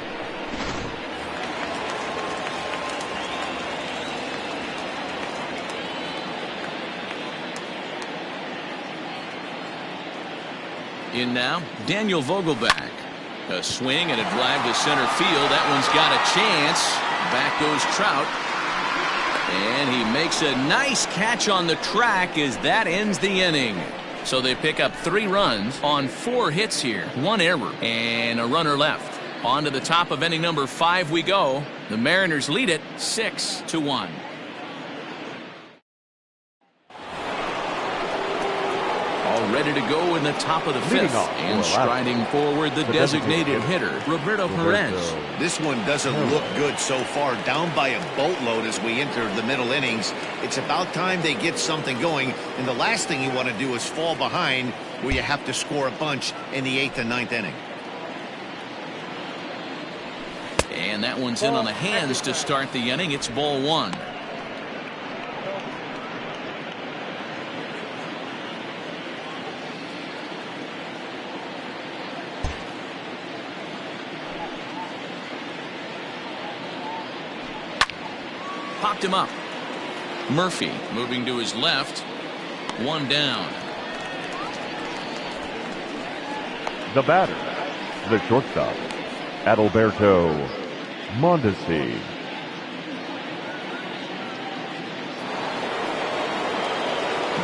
In now, Daniel Vogelback. A swing and a drive to center field. That one's got a chance. Back goes Trout. And he makes a nice catch on the track as that ends the inning. So they pick up 3 runs on 4 hits here. 1 error and a runner left. On to the top of inning number 5 we go. The Mariners lead it 6-1. All ready to go in the top of the 5th. And striding forward, the designated hitter, Roberto Perez. This one doesn't look good so far. Down by a boatload as we enter the middle innings. It's about time they get something going. And the last thing you want to do is fall behind where you have to score a bunch in the 8th and 9th inning. And that one's in on the hands to start the inning. It's ball 1. Popped him up. Murphy moving to his left. 1 down. The batter, the shortstop, Adalberto Mondesi.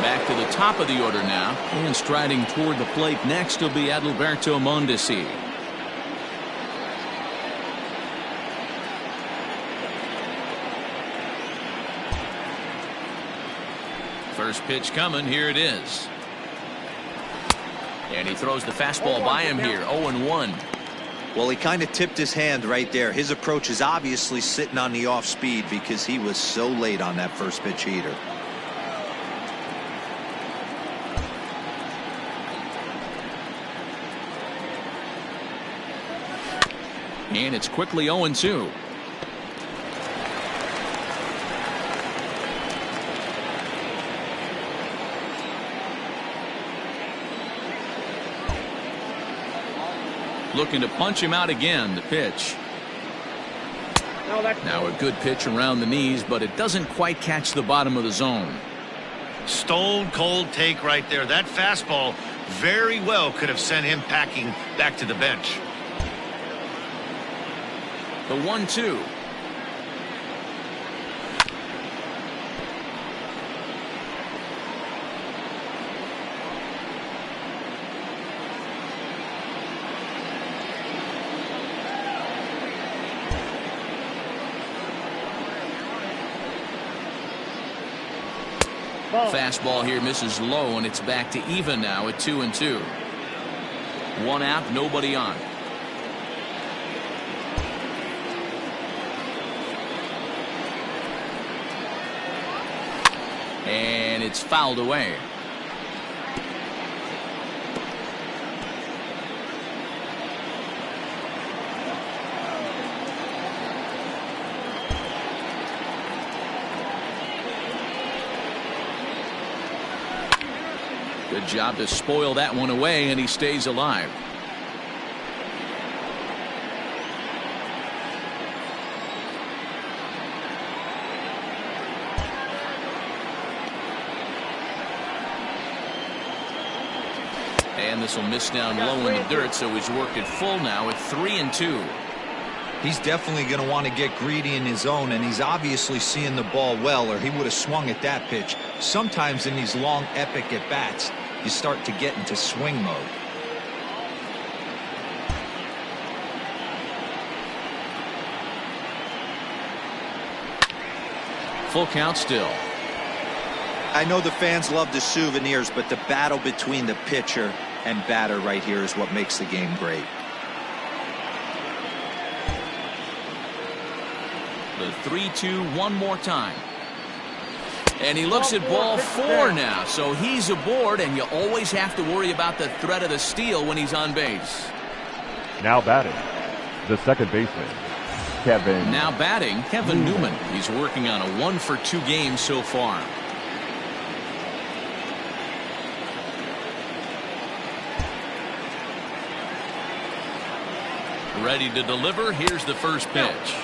Back to the top of the order now. And striding toward the plate next will be Adalberto Mondesi. First pitch coming. Here it is. And he throws the fastball by him here. 0-1. Well, he kind of tipped his hand right there. His approach is obviously sitting on the off speed because he was so late on that first pitch heater. And it's quickly 0-2. Looking to punch him out again. The pitch. Now a good pitch around the knees, but it doesn't quite catch the bottom of the zone. Stone cold take right there. That fastball very well could have sent him packing back to the bench. The 1-2. Fastball here misses low, and it's back to even now at 2-2. One out, nobody on. And it's fouled away. Good job to spoil that one away, and he stays alive. And this will miss down low in the dirt, so he's worked it full now at 3-2. He's definitely going to want to get greedy in his zone, and he's obviously seeing the ball well, or he would have swung at that pitch. Sometimes in these long, epic at-bats, you start to get into swing mode. Full count still. I know the fans love the souvenirs, but the battle between the pitcher and batter right here is what makes the game great. The 3-2 one more time. And he looks at ball 4 now, so he's aboard, and you always have to worry about the threat of the steal when he's on base. Now batting, the second baseman, Kevin. Now batting, Kevin Newman. He's working on a 1-for-2 game so far. Ready to deliver. Here's the first pitch.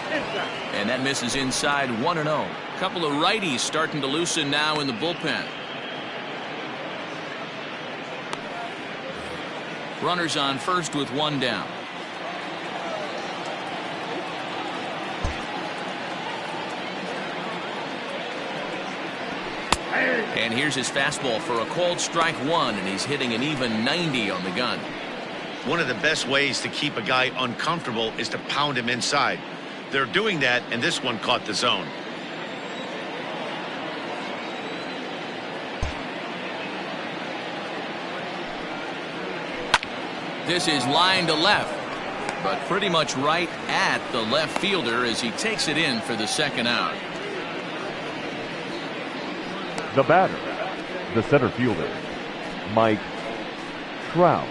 And that misses inside 1-0. Couple of righties starting to loosen now in the bullpen. Runners on first with one down. And here's his fastball for a called strike one, and he's hitting an even 90 on the gun. One of the best ways to keep a guy uncomfortable is to pound him inside. They're doing that, and this one caught the zone. This is line to left, but pretty much right at the left fielder as he takes it in for the second out. The batter, the center fielder, Mike Trout.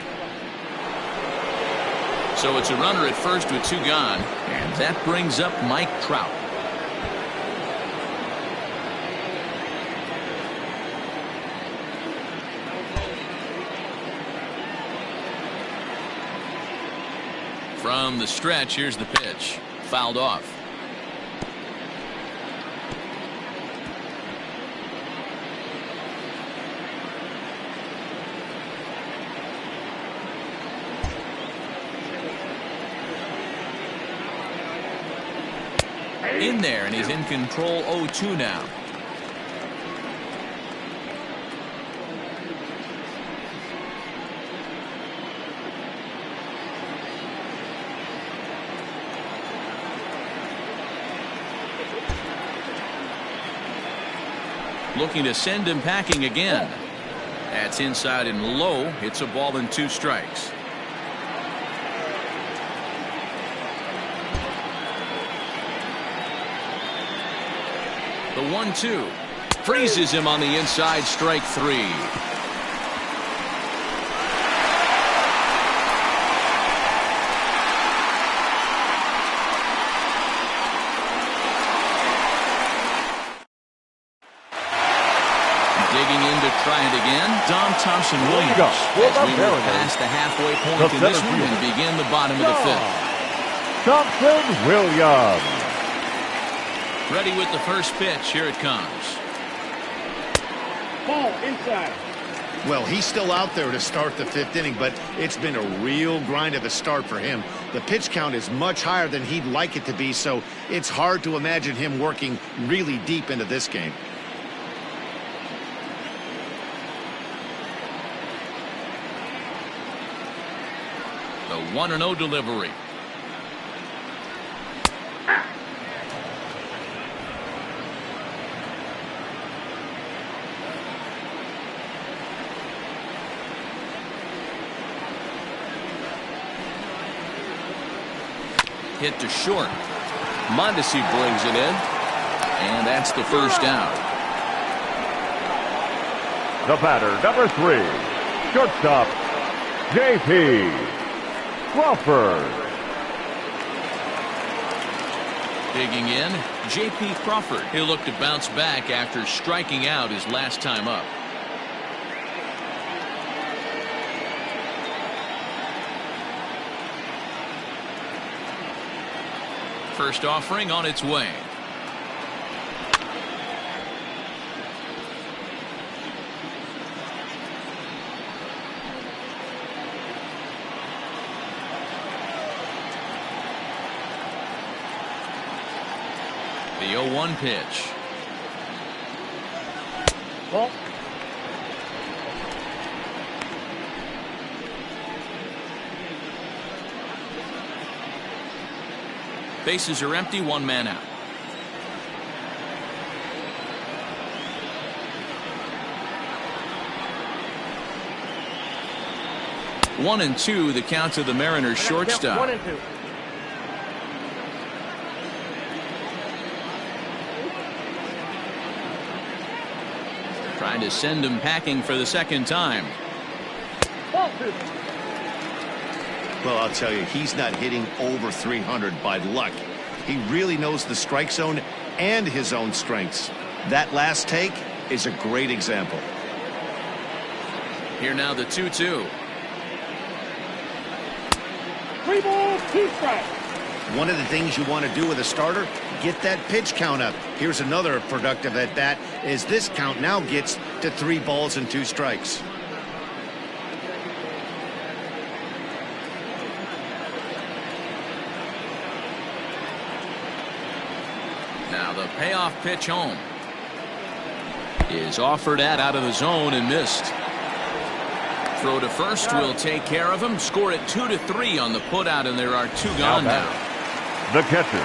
So it's a runner at first with two gone, and that brings up Mike Trout. From the stretch, here's the pitch. Fouled off. In there, and he's in control. 0-2 now. Looking to send him packing again. That's inside and low. It's a ball and 2 strikes. The 1-2 freezes him on the inside. Strike 3. Digging in to try it again. Dom Thompson-Williams as we move past the halfway point in this one and begin the bottom of the fifth. Thompson-Williams. Ready with the first pitch. Here it comes. Ball inside. Well, he's still out there to start the fifth inning, but it's been a real grind of a start for him. The pitch count is much higher than he'd like it to be, so it's hard to imagine him working really deep into this game. The 1-0 delivery. Hit to short. Mondesi brings it in. And that's the first out. The batter, number 3, shortstop, J.P. Crawford. Digging in, J.P. Crawford. He'll look to bounce back after striking out his last time up. First offering on its way. The 0-1 pitch. Ball. Bases are empty, one man out. One and two, the count to the Mariners shortstop. 1 and 2. Trying to send him packing for the second time. Ball 2. Well, I'll tell you, he's not hitting over 300 by luck. He really knows the strike zone and his own strengths. That last take is a great example. Here now the 2-2. 3 balls, 2 strikes. One of the things you want to do with a starter, get that pitch count up. Here's another productive at bat, as this count now gets to 3 balls and 2 strikes. Now the payoff pitch home is offered at out of the zone and missed. Throw to first will take care of him. Score it 2-3 on the putout, and there are 2 gone now. The catcher,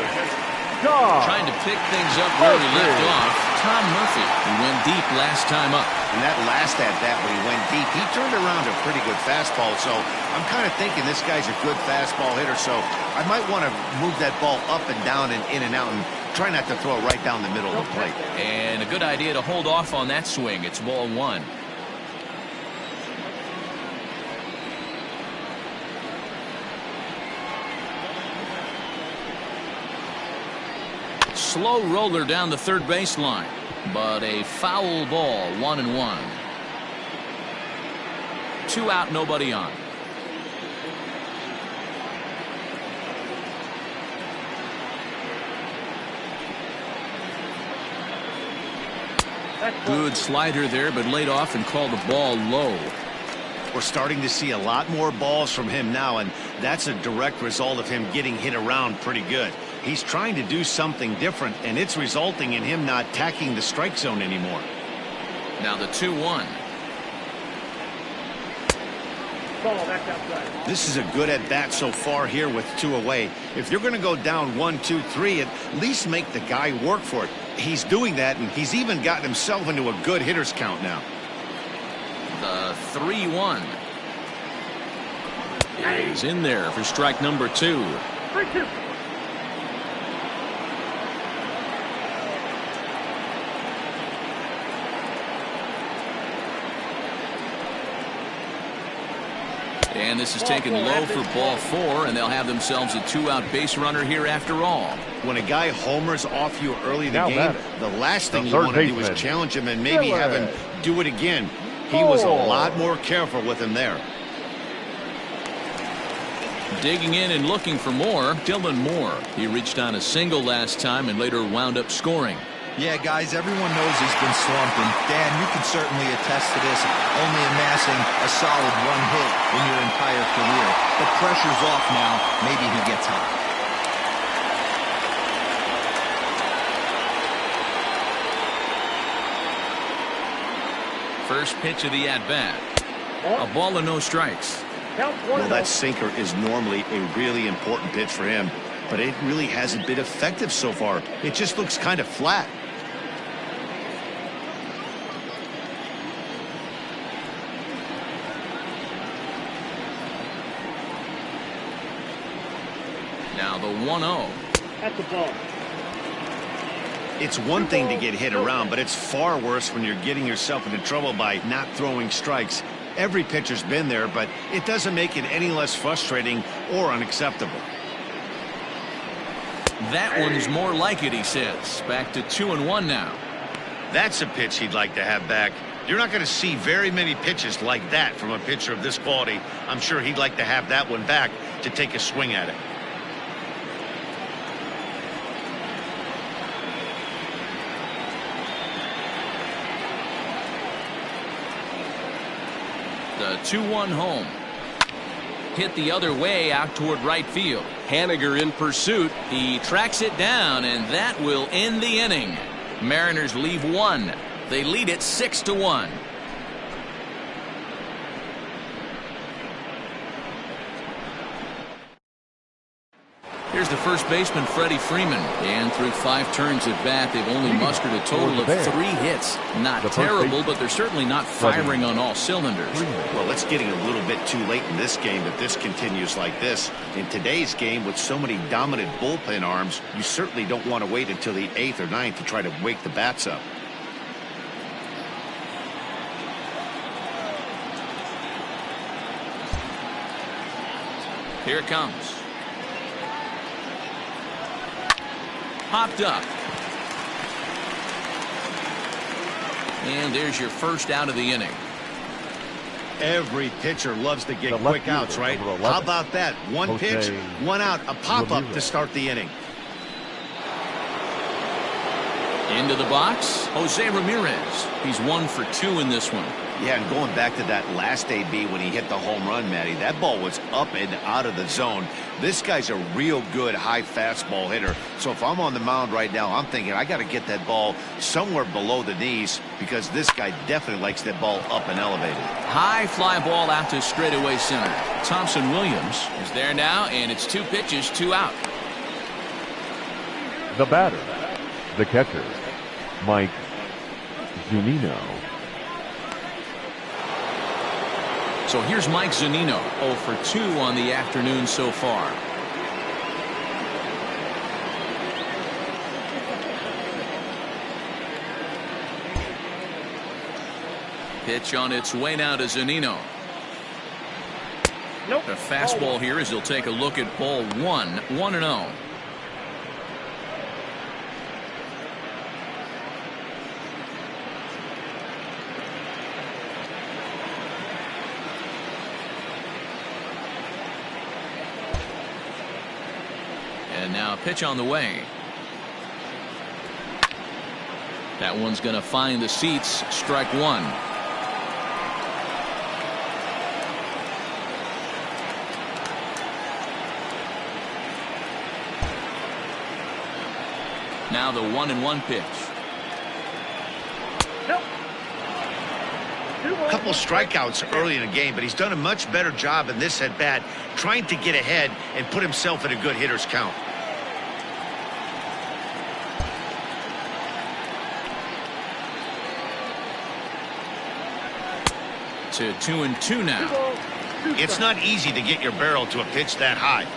Tom. Trying to pick things up where he left off. Tom Murphy, who went deep last time up. And that last at bat when he went deep, he turned around a pretty good fastball. So I'm kind of thinking this guy's a good fastball hitter. So I might want to move that ball up and down and in and out and try not to throw it right down the middle of the plate. And a good idea to hold off on that swing. It's ball 1. Slow roller down the third baseline, but a foul ball, 1-1. 2 out, nobody on. Good slider there, but laid off and called the ball low. We're starting to see a lot more balls from him now, and that's a direct result of him getting hit around pretty good. He's trying to do something different, and it's resulting in him not tacking the strike zone anymore. Now the 2-1. Ball back outside. This is a good at-bat so far here with 2 away. If you're going to go down 1, 2, 3, at least make the guy work for it. He's doing that, and he's even gotten himself into a good hitter's count now. The 3-1 is in there for strike number 2. 3-2. And this is taken low for ball 4, and they'll have themselves a 2-out base runner here after all. When a guy homers off you early in the game, the last thing you want to do is challenge him and maybe have him do it again. He was a lot more careful with him there. Digging in and looking for more, Dylan Moore. He reached on a single last time and later wound up scoring. Yeah, guys, everyone knows he's been slumping. Dan, you can certainly attest to this, only amassing a solid one hit in your entire career. The pressure's off now. Maybe he gets hot. First pitch of the at-bat. A ball and no strikes. Well, that sinker is normally a really important pitch for him, but it really hasn't been effective so far. It just looks kind of flat. Now the 1-0. That's the ball. It's one thing to get hit around, but it's far worse when you're getting yourself into trouble by not throwing strikes. Every pitcher's been there, but it doesn't make it any less frustrating or unacceptable. That one's more like it, he says. Back to 2-1 now. That's a pitch he'd like to have back. You're not going to see very many pitches like that from a pitcher of this quality. I'm sure he'd like to have that one back to take a swing at it. The 2-1 home. Hit the other way out toward right field. Haniger in pursuit. He tracks it down, and that will end the inning. Mariners leave one. They lead it 6-1. Here's the first baseman, Freddie Freeman. And through 5 turns at bat, they've only mustered a total of 3 hits. Not terrible, but they're certainly not firing on all cylinders. Well, it's getting a little bit too late in this game if this continues like this. In today's game, with so many dominant bullpen arms, you certainly don't want to wait until the 8th or 9th to try to wake the bats up. Here it comes. Popped up. And there's your first out of the inning. Every pitcher loves to get quick outs, right? How about that? One pitch, one out, a pop-up to start the inning. Into the box, Jose Ramirez. He's 1 for 2 in this one. Yeah, and going back to that last AB when he hit the home run, Matty, that ball was up and out of the zone. This guy's a real good high fastball hitter. So if I'm on the mound right now, I'm thinking I got to get that ball somewhere below the knees because this guy definitely likes that ball up and elevated. High fly ball out to straightaway center. Thompson Williams is there now, and it's 2 pitches, 2 out. The batter, the catcher, Mike Zunino. So here's Mike Zunino, 0 for 2 on the afternoon so far. Pitch on its way now to Zunino. Nope. The fastball here as he'll take a look at ball 1, 1-0. And now a pitch on the way. That one's going to find the seats. Strike 1. Now the 1-1 pitch. Nope. A couple strikeouts early in the game, but he's done a much better job in this at bat trying to get ahead and put himself in a good hitter's count. To 2-2 now. It's not easy to get your barrel to a pitch that high.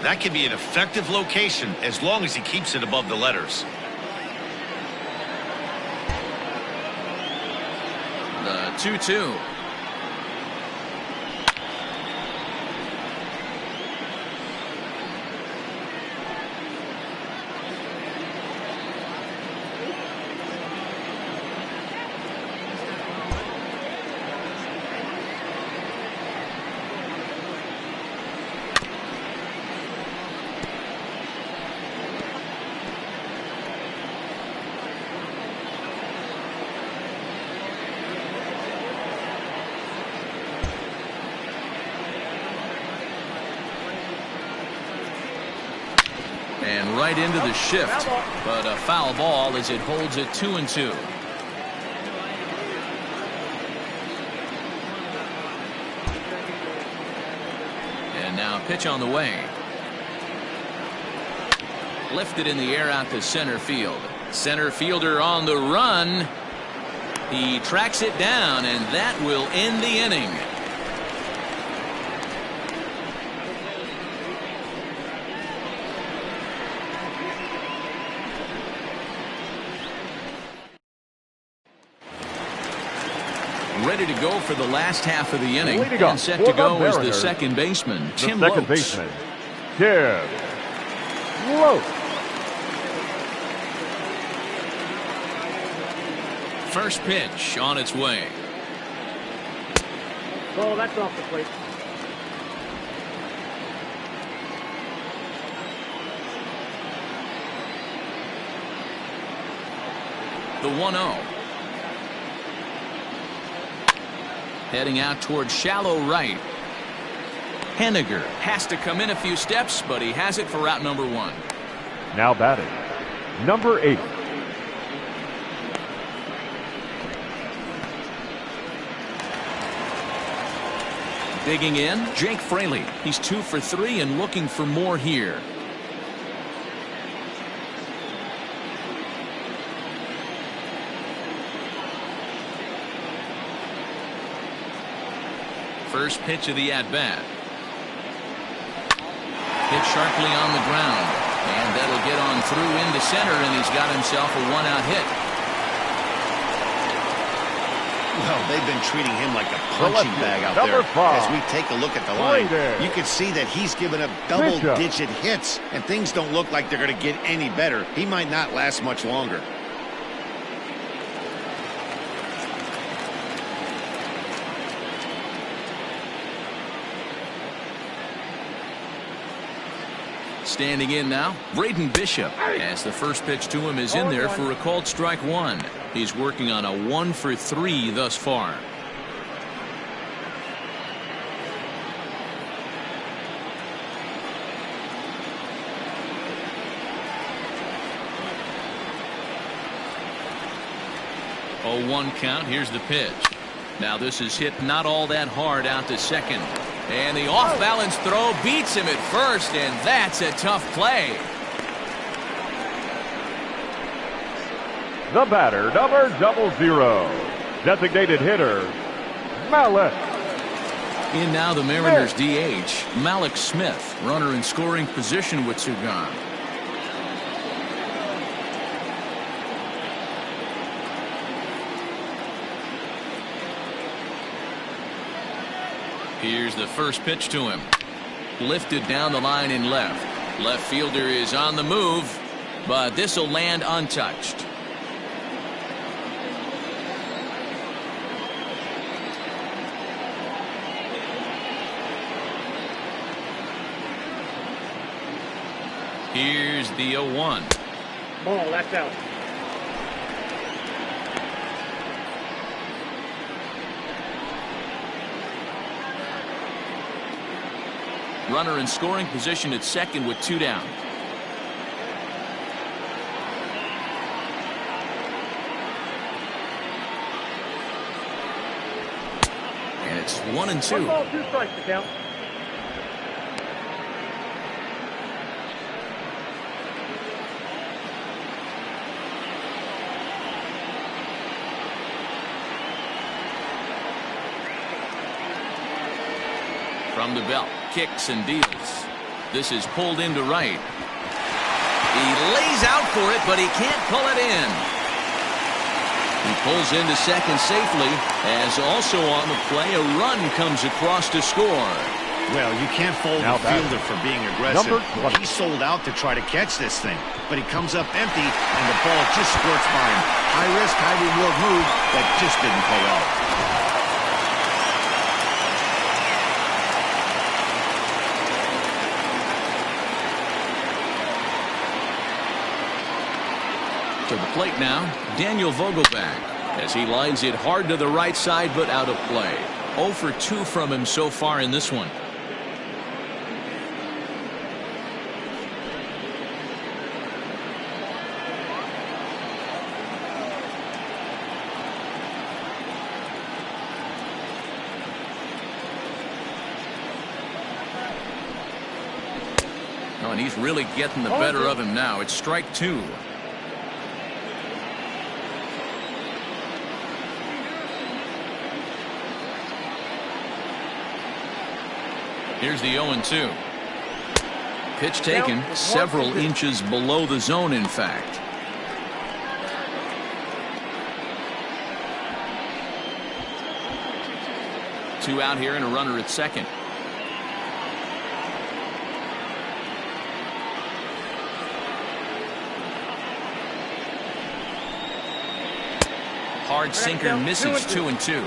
That can be an effective location as long as he keeps it above the letters. The 2-2. And right into the shift. But a foul ball as it holds it 2-2. And now pitch on the way. Lifted in the air out to center field. Center fielder on the run. He tracks it down, and that will end the inning. Ready to go for the last half of the inning. And set to go is the second baseman, Tim Lopes. Second baseman, Tim Lopes. First pitch on its way. Oh, that's off the plate. The 1-0. Heading out towards shallow right. Henniger has to come in a few steps, but he has it for route number 1. Now batting, number 8. Digging in, Jake Fraley. He's 2 for 3 and looking for more here. First pitch of the at-bat. Hit sharply on the ground. And that'll get on through into center, and he's got himself a 1-out hit. Well, they've been treating him like a punching bag out there. As we take a look at the line, you can see that he's given up double-digit hits, and things don't look like they're going to get any better. He might not last much longer. Standing in now, Braden Bishop, as the first pitch to him is in there for a called strike 1. He's working on a 1 for 3 thus far. Oh, 1 count. Here's the pitch. Now this is hit not all that hard out to second. And the off-balance throw beats him at first, and that's a tough play. The batter, number 00. Designated hitter, Malik. In now the Mariners DH, Malik Smith. Runner in scoring position with 2 gone. Here's the first pitch to him. Lifted down the line in left. Left fielder is on the move, but this will land untouched. Here's the 0-1. Ball, that's out. Runner in scoring position at second with 2 down. And it's 1-2. 1 ball, 2 strikes to count. From the belt, kicks and deals. This is pulled into right. He lays out for it, but he can't pull it in. He pulls into second safely, as also on the play, a run comes across to score. Well, you can't fault the fielder for being aggressive. He sold out to try to catch this thing, but he comes up empty, and the ball just squirts by him. High risk, high reward move that just didn't pay off. To the plate now, Daniel Vogelbach, as he lines it hard to the right side, but out of play. 0 for 2 from him so far in this one. and he's really getting the better of him now. It's strike 2. Here's the 0-2. Pitch taken several inches below the zone, in fact. Two out here and a runner at second. Hard sinker misses. 2-2.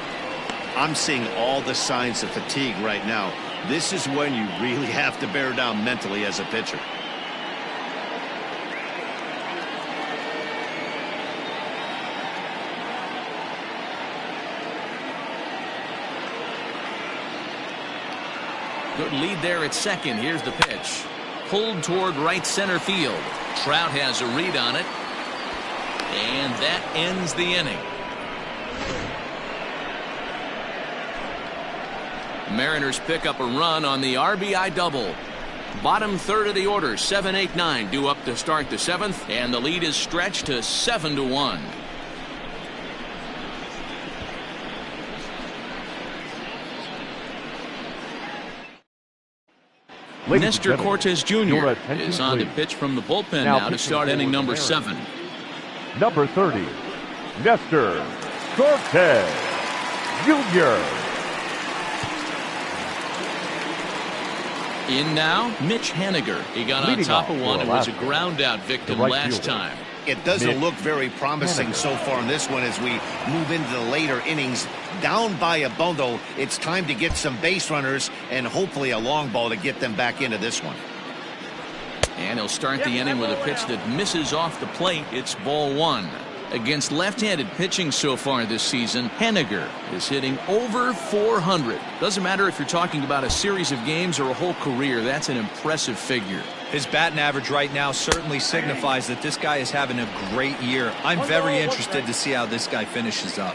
I'm seeing all the signs of fatigue right now. This is when you really have to bear down mentally as a pitcher. Good lead there at second. Here's the pitch. Pulled toward right center field. Trout has a read on it. And that ends the inning. Mariners pick up a run on the RBI double. Bottom third of the order, 7, 8, 9 due up to start the 7th, and the lead is stretched to 7-1. Nestor Cortes Jr. is on to pitch from the bullpen now to start inning number 7. Number 30, Nestor Cortes Jr. In now, Mitch Haniger. He got on top of one and was a ground out victim last time. It doesn't look very promising so far in this one as we move into the later innings. Down by a bundle, it's time to get some base runners and hopefully a long ball to get them back into this one. And he'll start the inning with a pitch that misses off the plate. It's ball 1. Against left-handed pitching so far this season, Haniger is hitting over 400. Doesn't matter if you're talking about a series of games or a whole career. That's an impressive figure. His batting average right now certainly signifies that this guy is having a great year. I'm very interested to see how this guy finishes up.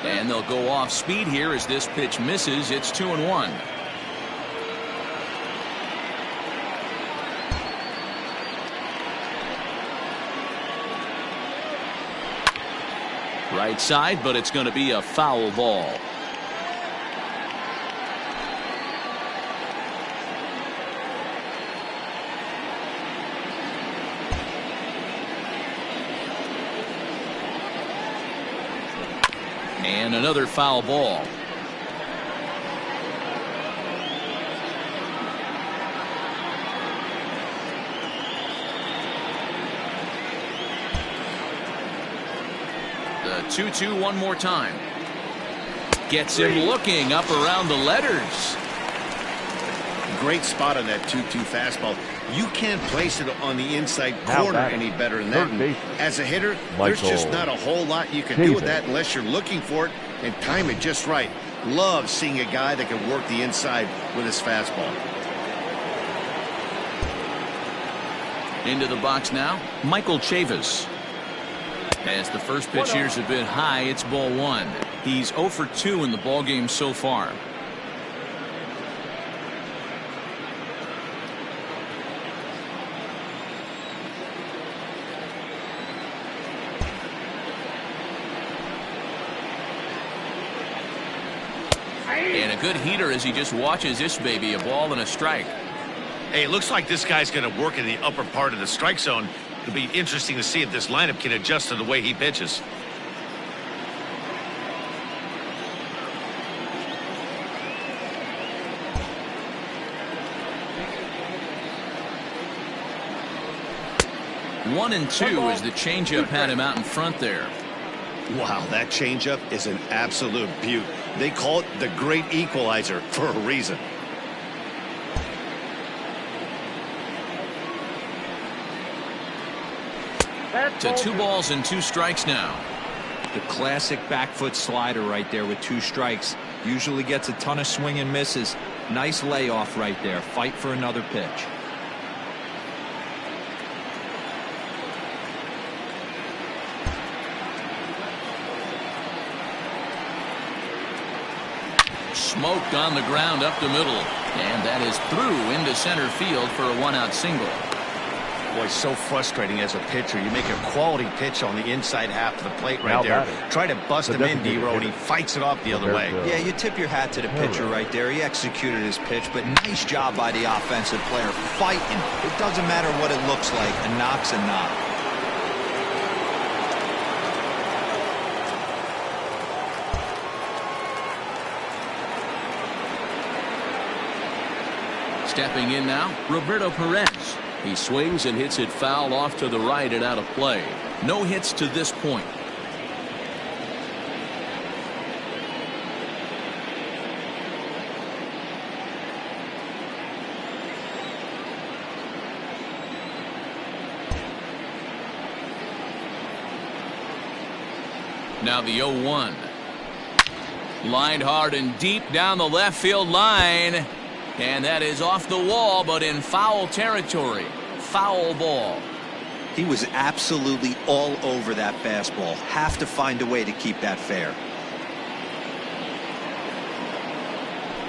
And they'll go off speed here as this pitch misses. It's 2-1. Right side, but it's going to be a foul ball. And another foul ball. The 2-2 one more time. Gets him looking up around the letters. Great spot on that 2-2 fastball. You can't place it on the inside corner any better than that. And as a hitter, there's just not a whole lot you can do with that unless you're looking for it and time it just right. Love seeing a guy that can work the inside with his fastball. Into the box now, Michael Chavis. As the first pitch here's a bit high, it's ball 1. He's 0 for 2 in the ballgame so far. And a good heater as he just watches this baby, a ball and a strike. Hey, it looks like this guy's going to work in the upper part of the strike zone. It'll be interesting to see if this lineup can adjust to the way he pitches. One and 2 as the changeup had him out in front there. Wow, that changeup is an absolute beaut. They call it the great equalizer for a reason. To 2 balls and 2 strikes now. The classic back foot slider right there with 2 strikes. Usually gets a ton of swing and misses. Nice layoff right there. Fight for another pitch. smoked on the ground up the middle. And that is through into center field for a one-out single. Boy, so frustrating as a pitcher. You make a quality pitch on the inside half of the plate right there. Try to bust him in, D-Row, and he fights it off the other way. Yeah, you tip your hat to the pitcher right there. He executed his pitch, but nice job by the offensive player fighting. It doesn't matter what it looks like. A knock's a knock. Stepping in now, Roberto Perez. He swings and hits it foul off to the right and out of play. No hits to this point. Now the 0-1. Lined hard and deep down the left field line. And that is off the wall, but in foul territory. Foul ball. He was absolutely all over that fastball. Have to find a way to keep that fair.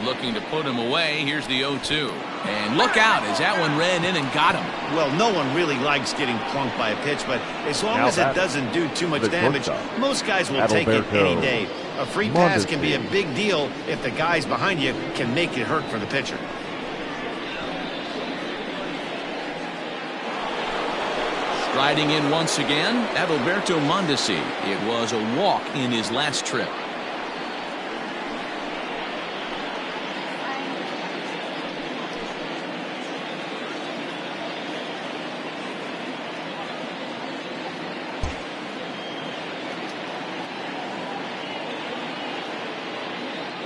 Looking to put him away. Here's the 0-2. And look out as that one ran in and got him. Well, no one really likes getting plunked by a pitch, but as long as it doesn't do too much damage, most guys will take it any day. A free pass can be a big deal if the guys behind you can make it hurt for the pitcher. Striding in once again, Adalberto Mondesi. It was a walk in his last trip.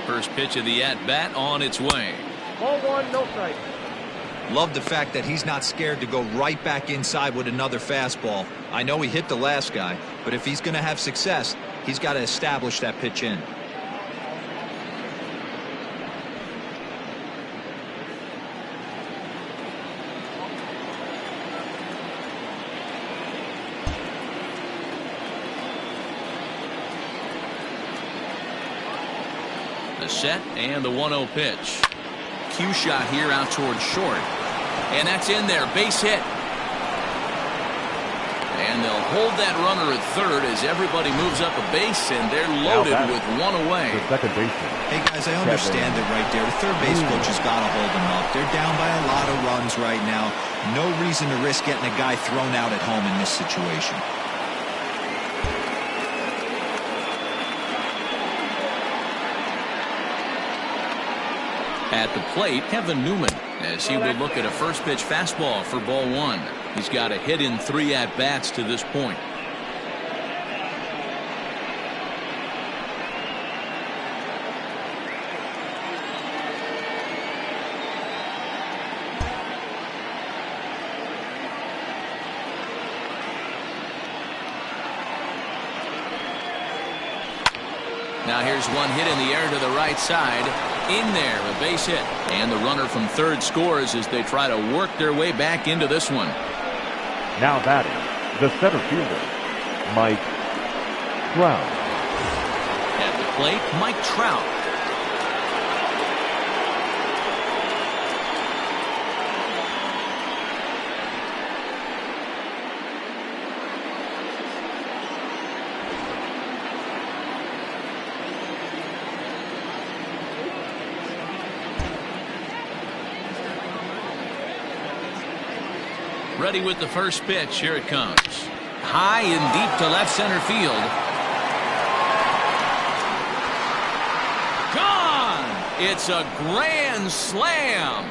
First pitch of the at-bat on its way. Ball one, no strike. Love the fact that he's not scared to go right back inside with another fastball. I know he hit the last guy, but if he's going to have success, he's got to establish that pitch in. The set and the 1-0 pitch. Cue shot here out towards short. And that's in there. Base hit. And they'll hold that runner at third as everybody moves up a base, and they're loaded with one away. The second baseman. Hey, guys, I understand it right there. The third base coach has got to hold them up. They're down by a lot of runs right now. No reason to risk getting a guy thrown out at home in this situation. At the plate, Kevin Newman, as he will look at a first pitch fastball for ball one. He's got a hit in 3 at-bats to this point. Now here's one hit in the air to the right side. In there, a base hit. And the runner from third scores as they try to work their way back into this one. Now batting, the center fielder, Mike Trout. At the plate, Mike Trout. Ready with the first pitch. Here it comes. High and deep to left center field. Gone! It's a grand slam.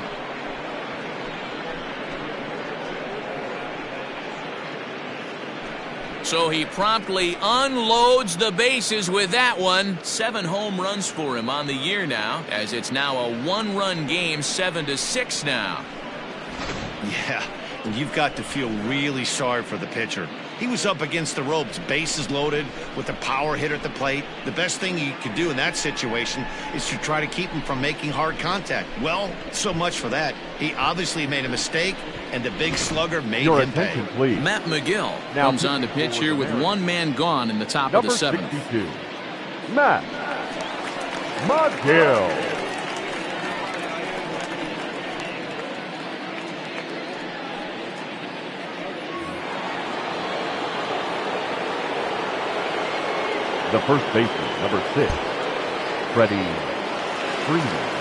So he promptly unloads the bases with that one. 7 home runs for him on the year now, as it's now a 1-run game, 7-6 now. Yeah. And you've got to feel really sorry for the pitcher. He was up against the ropes, bases loaded, with a power hitter at the plate. The best thing you could do in that situation is to try to keep him from making hard contact. Well, so much for that. He obviously made a mistake, and the big slugger made him pay. Please. Matt McGill comes on to pitch here with 1 man gone in the top of the 7th. Number 62, Matt McGill. The first baseman, number 6, Freddie Freeman.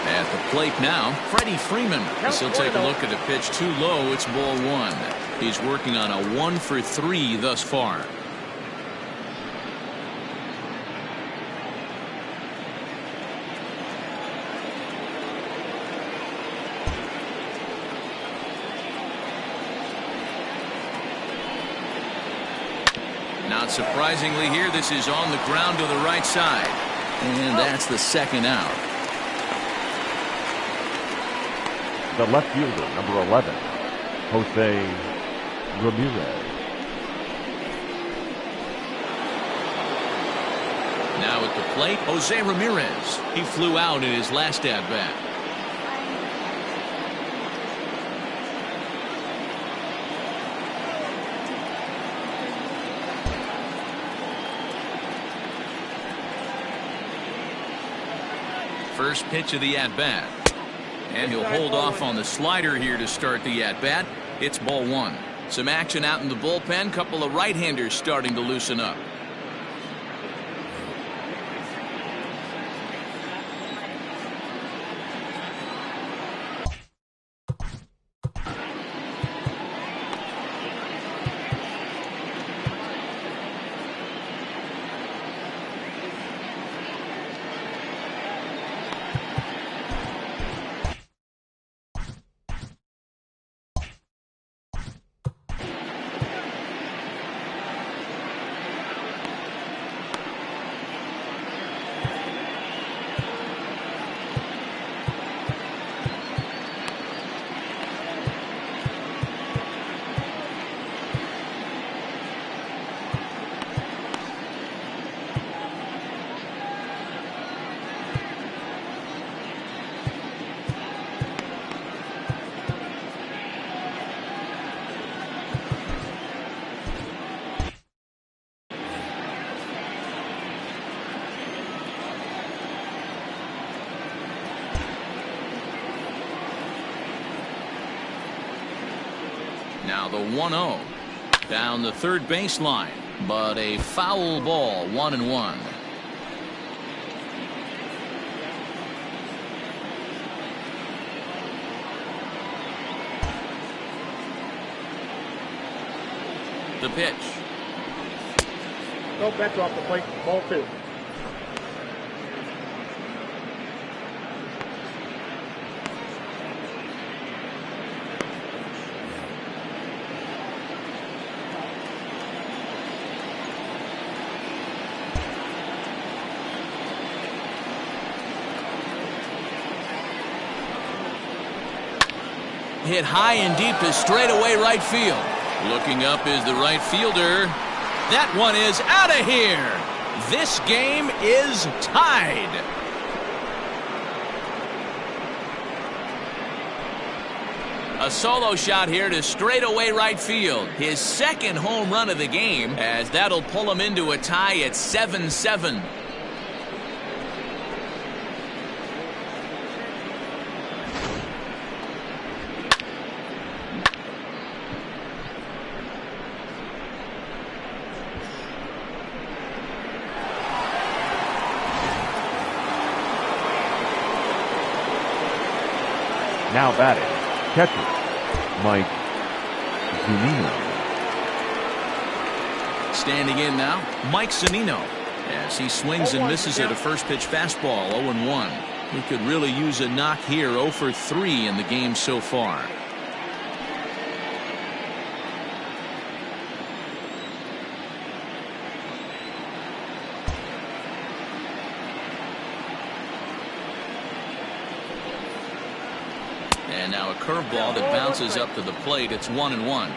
At the plate now, Freddie Freeman. As he'll take a look at a pitch too low, it's ball 1. He's working on a 1-for-3 thus far. Not surprisingly here, this is on the ground to the right side. And that's the second out. The left fielder, number 11, Jose Ramirez. Now at the plate, Jose Ramirez. He flew out in his last at-bat. First pitch of the at-bat. And he'll hold off on the slider here to start the at-bat. It's ball 1. Some action out in the bullpen. Couple of right-handers starting to loosen up. Now the 1-0 down the third baseline, but a foul ball, 1-1. The pitch. Nope, that's off the plate. Ball 2. Hit high and deep to straightaway right field. Looking up is the right fielder. That one is out of here. This game is tied. A solo shot here to straightaway right field. His second home run of the game, as that'll pull him into a tie at 7-7. Now batting, catcher, Mike Zunino. Standing in now, Mike Zunino, as he swings and misses at a first pitch fastball, 0-1. He could really use a knock here, 0 for 3 in the game so far. And now a curveball that bounces up to the plate. It's 1-1.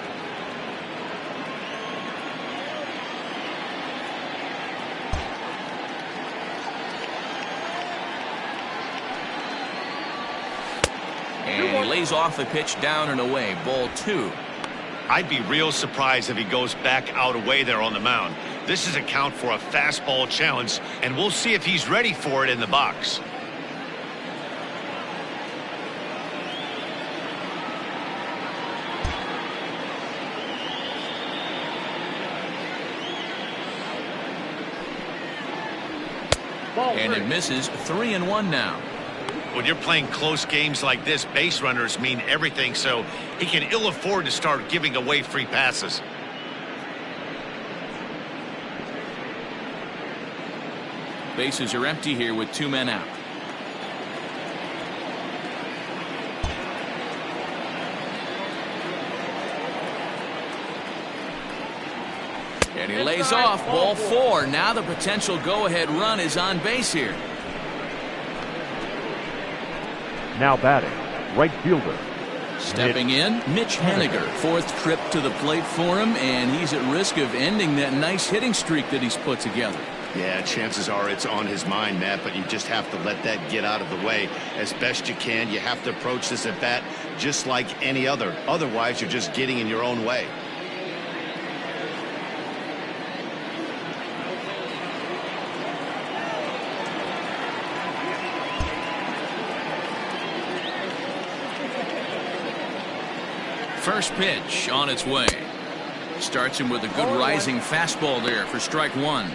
And he lays off the pitch down and away. Ball 2. I'd be real surprised if he goes back out away there on the mound. This is a count for a fastball challenge, and we'll see if he's ready for it in the box. And it misses. 3-1 now. When you're playing close games like this, base runners mean everything, so he can ill afford to start giving away free passes. Bases are empty here with 2 men out. And he lays off. Ball 4. Now the potential go-ahead run is on base here. Now batting, right fielder. Stepping in, Mitch Haniger. 4th trip to the plate for him, and he's at risk of ending that nice hitting streak that he's put together. Yeah, chances are it's on his mind, Matt, but you just have to let that get out of the way as best you can. You have to approach this at bat just like any other. Otherwise, you're just getting in your own way. First pitch on its way. Starts him with a good rising fastball there for strike 1.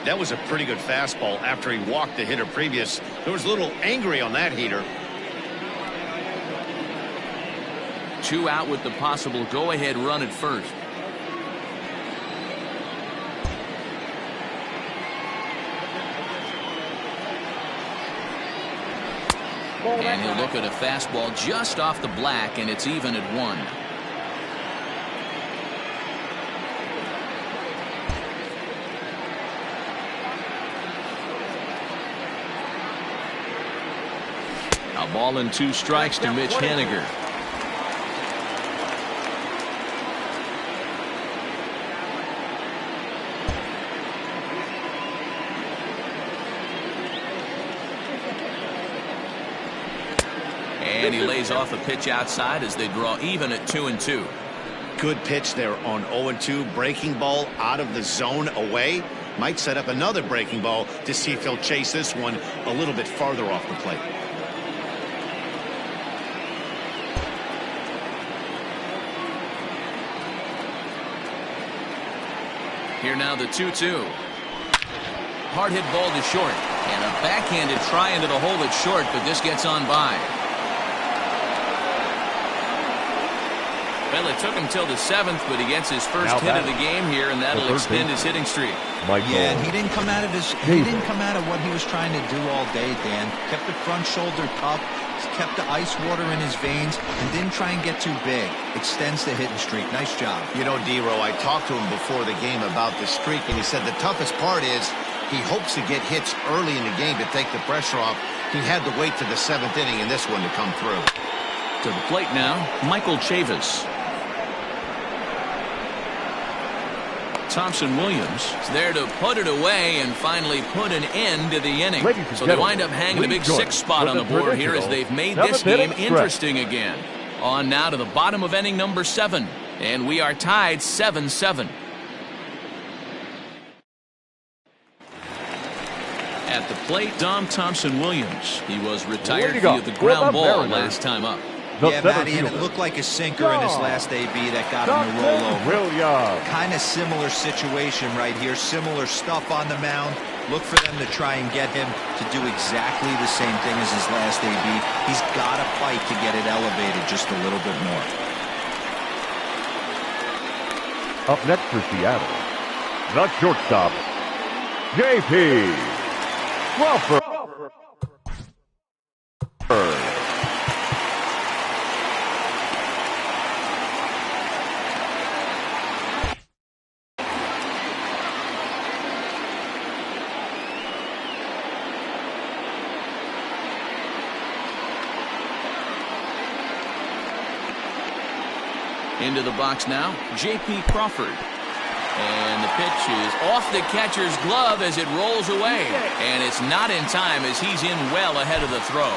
That was a pretty good fastball after he walked the hitter previous. There was a little angry on that heater. 2 out with the possible go-ahead run at first. And he'll look at a fastball just off the black, and it's even at 1. A ball and 2 strikes to Mitch Haniger. And he lays off a pitch outside as they draw even at 2-2. Good pitch there on 0-2. Breaking ball out of the zone away. Might set up another breaking ball to see if he'll chase this one a little bit farther off the plate. Here now the 2-2. Hard hit ball to short. And a backhanded try into the hole at short, but this gets on by. Well, it took him till the 7th, but he gets his first hit of the game here, and that'll extend his hitting streak. Yeah, and he didn't come out of what he was trying to do all day, Dan. Kept the front shoulder tough, kept the ice water in his veins, and didn't try and get too big. Extends the hitting streak. Nice job. You know, D-Row, I talked to him before the game about the streak, and he said the toughest part is he hopes to get hits early in the game to take the pressure off. He had to wait to the 7th inning in this one to come through. To the plate now, Michael Chavis. Thompson Williams is there to put it away and finally put an end to the inning. So they wind up hanging a big 6th spot on the board here as they've made this game interesting again. On now to the bottom of inning number 7. And we are tied 7-7. At the plate, Dom Thompson Williams. He was retired via the ground ball last time up. Yeah, Matty, and it looked like a sinker in his last AB that got him to roll over. Kind of similar situation right here. Similar stuff on the mound. Look for them to try and get him to do exactly the same thing as his last AB. He's got to fight to get it elevated just a little bit more. Up next for Seattle, the shortstop, J.P. Crawford. Into the box now, J.P. Crawford. And the pitch is off the catcher's glove as it rolls away. And it's not in time as he's in well ahead of the throw.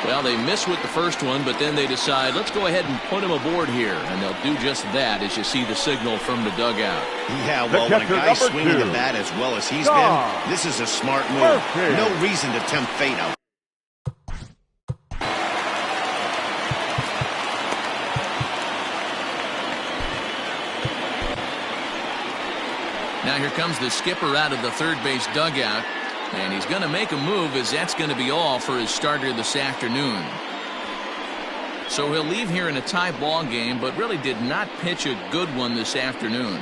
Well, they miss with the first one, but then they decide, let's go ahead and put him aboard here. And they'll do just that as you see the signal from the dugout. Yeah, well, when a guy's swinging the bat as well as he's been, this is a smart move. No reason to tempt fate out. Now here comes the skipper out of the third base dugout. And he's going to make a move, as that's going to be all for his starter this afternoon. So he'll leave here in a tie ball game, but really did not pitch a good one this afternoon.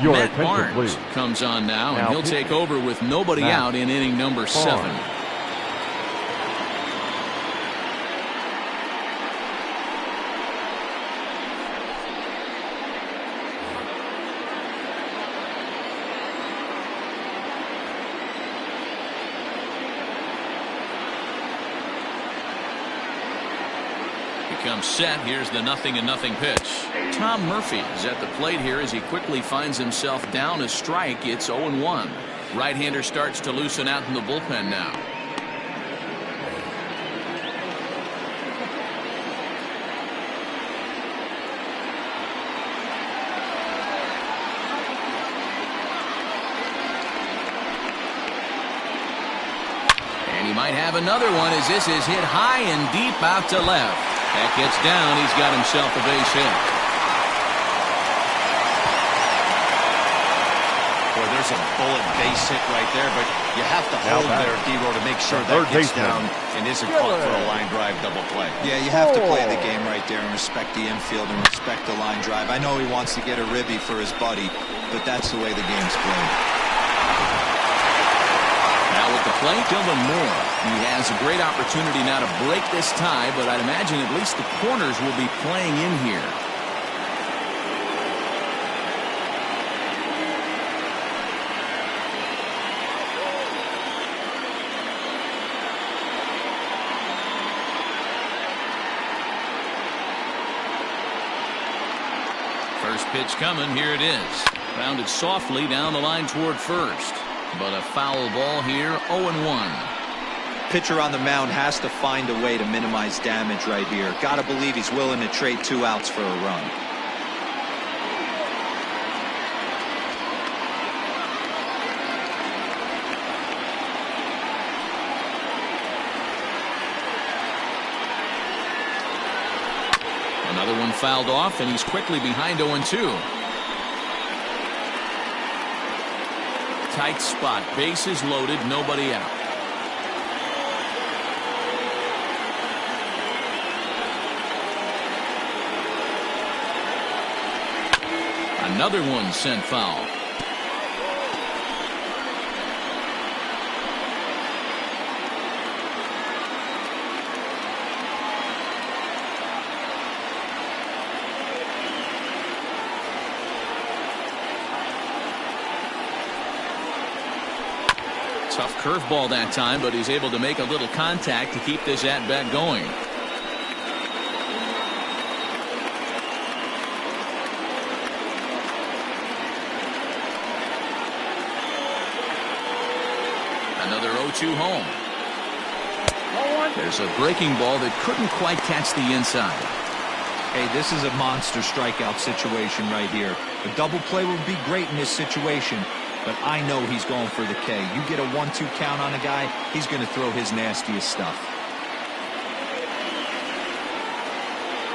Matt Barnes comes on now, and he'll take over with nobody out in inning number 7. Comes set. Here's the 0-0 pitch. Tom Murphy is at the plate here as he quickly finds himself down a strike. It's 0-1. Right-hander starts to loosen out in the bullpen now. And he might have another one, as this is hit high and deep out to left. That gets down. He's got himself a base hit. Boy, there's a bullet base hit right there, but you have to hold there, Devo, to make sure that gets down and isn't caught for a line drive double play. Yeah, you have to play the game right there and respect the infield and respect the line drive. I know he wants to get a ribby for his buddy, but that's the way the game's played. Now with the plate, Dylan Moore. He has a great opportunity now to break this tie, but I'd imagine at least the corners will be playing in here. First pitch coming. Here it is. Grounded softly down the line toward first. But a foul ball here, 0-1. Pitcher on the mound has to find a way to minimize damage right here. Got to believe he's willing to trade 2 outs for a run. Another one fouled off, and he's quickly behind 0-2. Tight spot, bases loaded, nobody out. Another one sent foul. Tough curveball that time, but he's able to make a little contact to keep this at-bat going. Another 0-2 home. There's a breaking ball that couldn't quite catch the inside. Hey, this is a monster strikeout situation right here. A double play would be great in this situation, but I know he's going for the K. You get a 1-2 count on a guy, he's going to throw his nastiest stuff.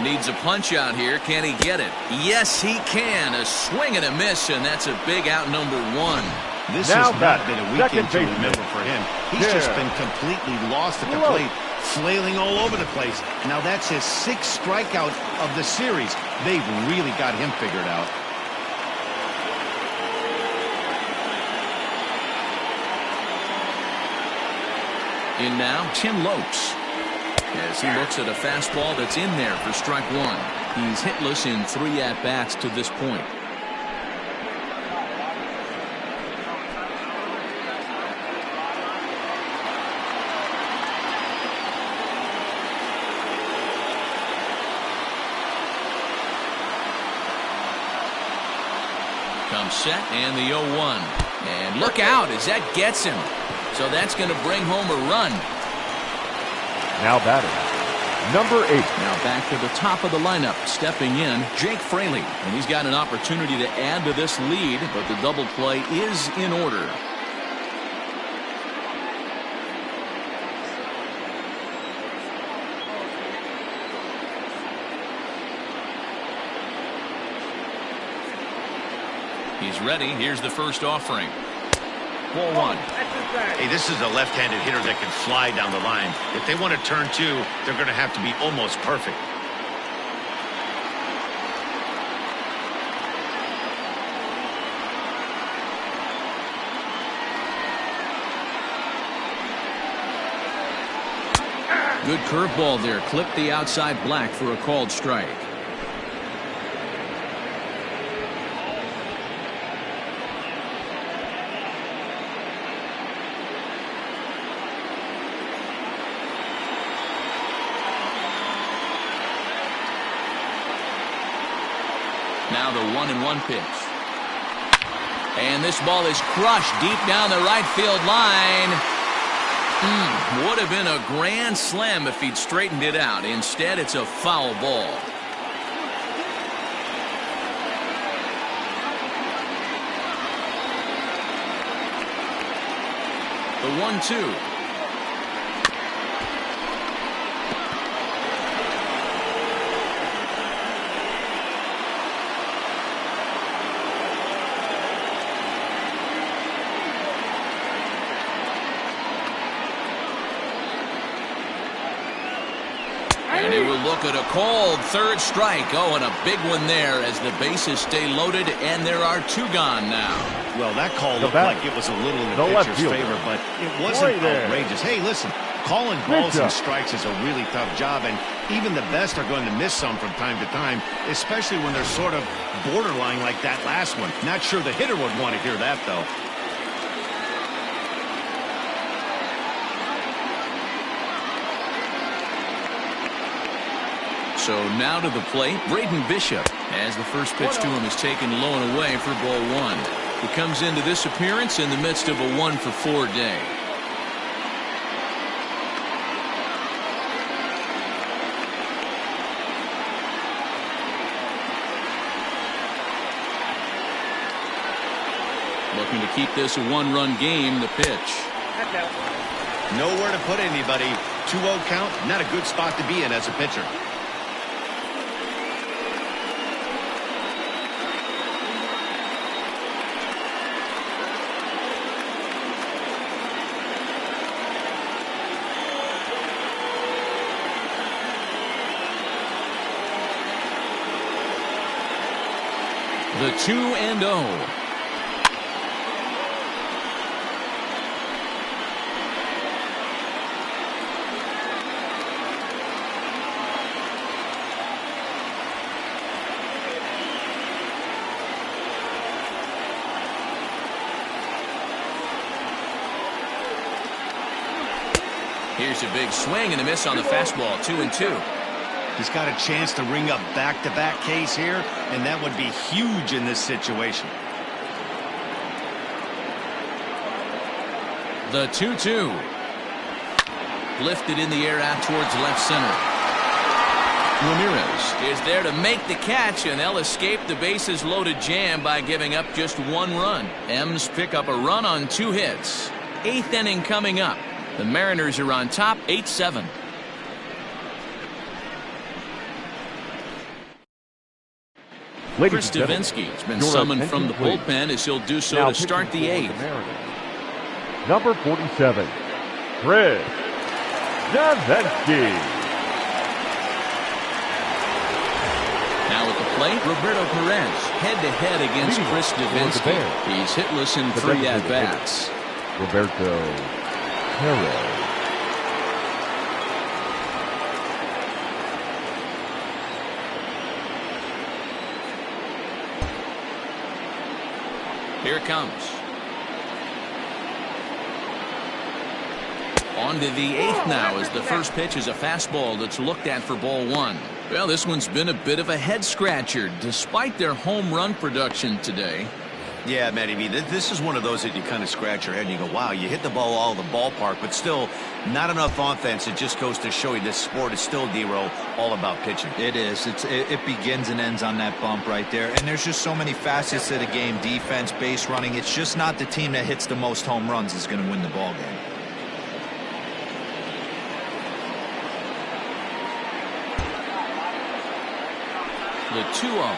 Needs a punch out here. Can he get it? Yes, he can. A swing and a miss, and that's a big out, number 1. This has not been a weekend to remember for him. He's just been completely lost at the plate, flailing all over the place. Now that's his 6th strikeout of the series. They've really got him figured out. In now, Tim Lopes, as he looks at a fastball that's in there for strike 1. He's hitless in 3 at-bats to this point. Comes set, and the 0-1. And look out as that gets him. So that's going to bring home a run. Now batting, number 8. Now back to the top of the lineup, stepping in, Jake Fraley. And he's got an opportunity to add to this lead, but the double play is in order. He's ready. Here's the first offering. Ball one. Hey, this is a left-handed hitter that can fly down the line. If they want to turn two, they're going to have to be almost perfect. Good curveball there. Clipped the outside black for a called strike. Now the 1-1 pitch. And this ball is crushed deep down the right field line. Would have been a grand slam if he'd straightened it out. Instead, it's a foul ball. The 1-2. And he will look at a called third strike. Oh, and a big one there as the bases stay loaded, and there are two gone now. Well, that call looked like it was a little in the pitcher's favor, but it wasn't outrageous. Hey, listen, calling balls and strikes is a really tough job, and even the best are going to miss some from time to time, especially when they're sort of borderline like that last one. Not sure the hitter would want to hear that, though. So now to the plate, Braden Bishop, as the first pitch to him is taken low and away for ball one. He comes into this appearance in the midst of a 1-for-4 day. Looking to keep this a one-run game, the pitch. Nowhere to put anybody. 2-0 count, not a good spot to be in as a pitcher. The 2-0. Here's a big swing and a miss on the fastball. 2-2. He's got a chance to ring up back-to-back Ks here, and that would be huge in this situation. The 2-2. Lifted in the air out towards left center. Ramirez is there to make the catch, and they'll escape the bases loaded jam by giving up just one run. M's pick up a run on 2 hits. 8th inning coming up. The Mariners are on top 8-7. Chris Davinsky has been summoned from the bullpen as he'll do so to start the 8th. Number 47, Chris Davinsky. Now at the plate, Roberto Perez head-to-head against Chris Davinsky. He's hitless in 3 at-bats. Roberto Perez. Here it comes. On to the 8th now as the first pitch is a fastball that's looked at for ball one. Well, this one's been a bit of a head-scratcher despite their home run production today. Yeah, Matty B, this is one of those that you kind of scratch your head and you go, wow, you hit the ball all the ballpark, but still not enough offense. It just goes to show you this sport is still, D-Row, all about pitching. It is. It begins and ends on that bump right there. And there's just so many facets of the game. Defense, base running. It's just not the team that hits the most home runs is going to win the ball game. The 2-0.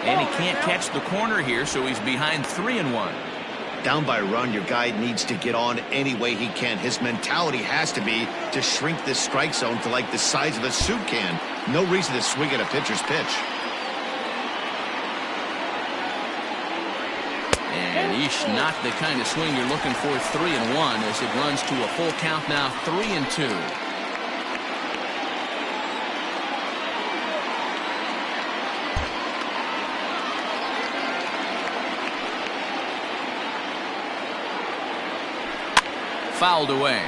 And he can't catch the corner here, so he's behind 3-1. Down by a run, your guy needs to get on any way he can. His mentality has to be to shrink this strike zone to like the size of a soup can. No reason to swing at a pitcher's pitch. And eesh, not the kind of swing you're looking for. 3-1 as it runs to a full count now. 3-2. Fouled away.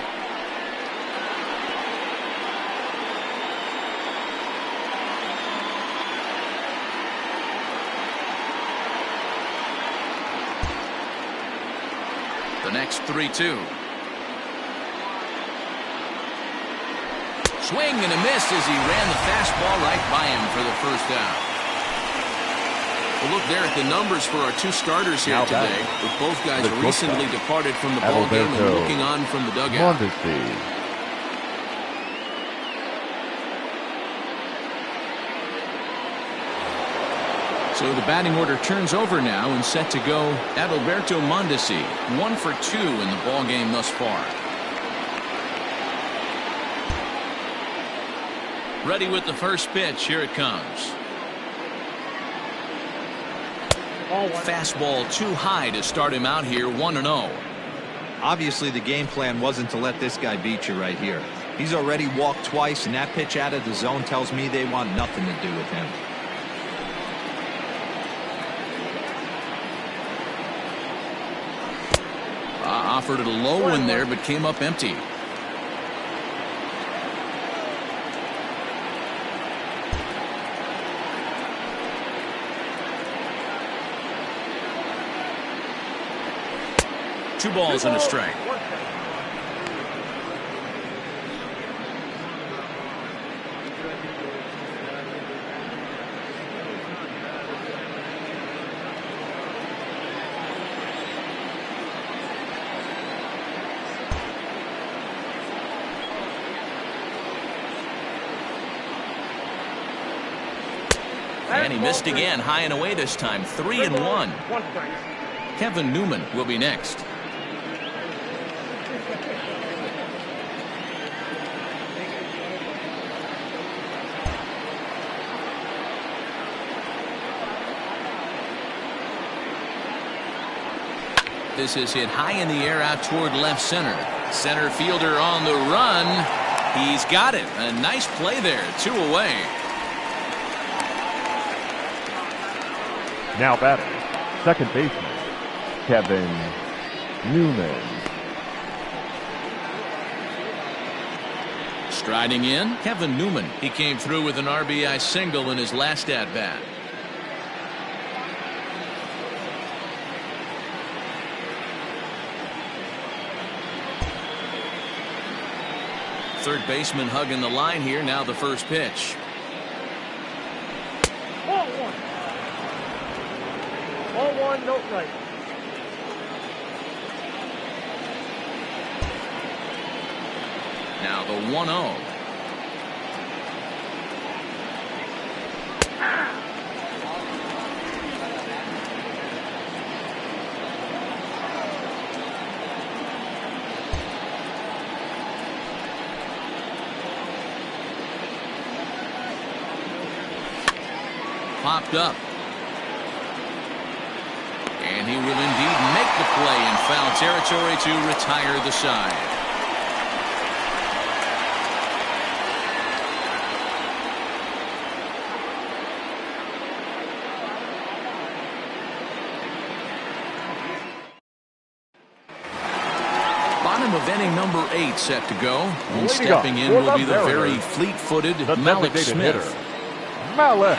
The next 3-2. Swing and a miss as he ran the fastball right by him for the first out. We'll look there at the numbers for our two starters here today, with both guys recently departed from the ball game and looking on from the dugout. So the batting order turns over now and set to go Adalberto Mondesi, 1 for 2 in the ball game thus far. Ready with the first pitch. Here it comes. Fastball too high to start him out here. 1-0. Obviously the game plan wasn't to let this guy beat you right here. He's already walked twice, and that pitch out of the zone tells me they want nothing to do with him. Offered it a low one there, but came up empty. Two balls and a strike. And he missed again, high and away this time. 3-1. Kevin Newman will be next. This is hit high in the air out toward left center. Center fielder on the run. He's got it. A nice play there. 2 away. Now batting, second baseman, Kevin Newman. Striding in, Kevin Newman. He came through with an RBI single in his last at-bat. Third baseman hugging the line here. Now the first pitch. 0-1, no strike. Now the 1-0. Popped up. And he will indeed make the play in foul territory to retire the side. Bottom of inning number 8 set to go. And stepping in will be the very fleet-footed Malik Smith. Malik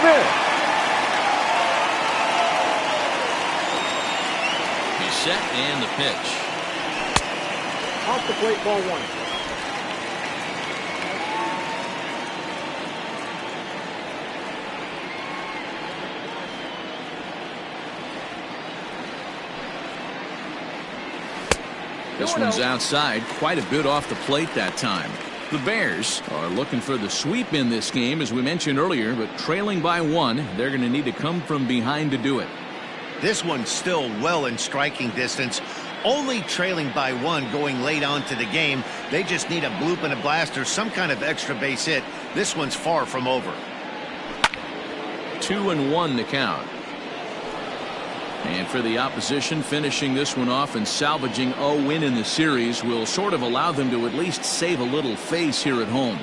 Smith. Set and the pitch. Off the plate, ball 1. This one's outside, quite a bit off the plate that time. The Bears are looking for the sweep in this game, as we mentioned earlier, but trailing by 1, they're going to need to come from behind to do it. This one's still well in striking distance. Only trailing by 1 going late on to the game. They just need a bloop and a blast or some kind of extra base hit. This one's far from over. 2-1 the count. And for the opposition, finishing this one off and salvaging a win in the series will sort of allow them to at least save a little face here at home.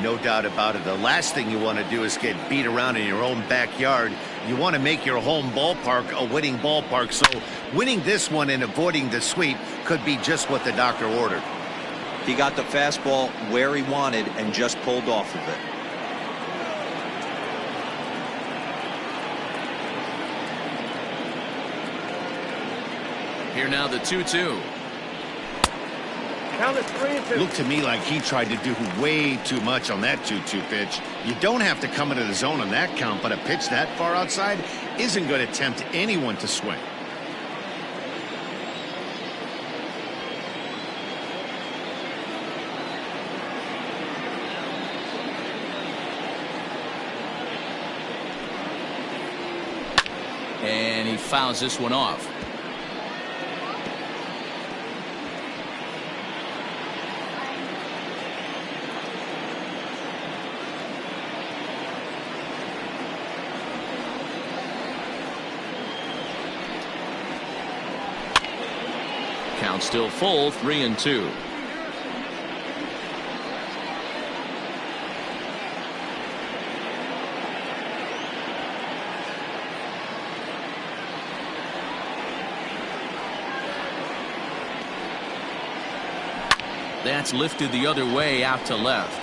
No doubt about it. The last thing you want to do is get beat around in your own backyard. You want to make your home ballpark a winning ballpark. So winning this one and avoiding the sweep could be just what the doctor ordered. He got the fastball where he wanted and just pulled off of it. Here now the 2-2. Count is 3-2. Looked to me like he tried to do way too much on that 2-2 pitch. You don't have to come into the zone on that count, but a pitch that far outside isn't going to tempt anyone to swing. And he fouls this one off. Count still full, 3-2. That's lifted the other way out to left.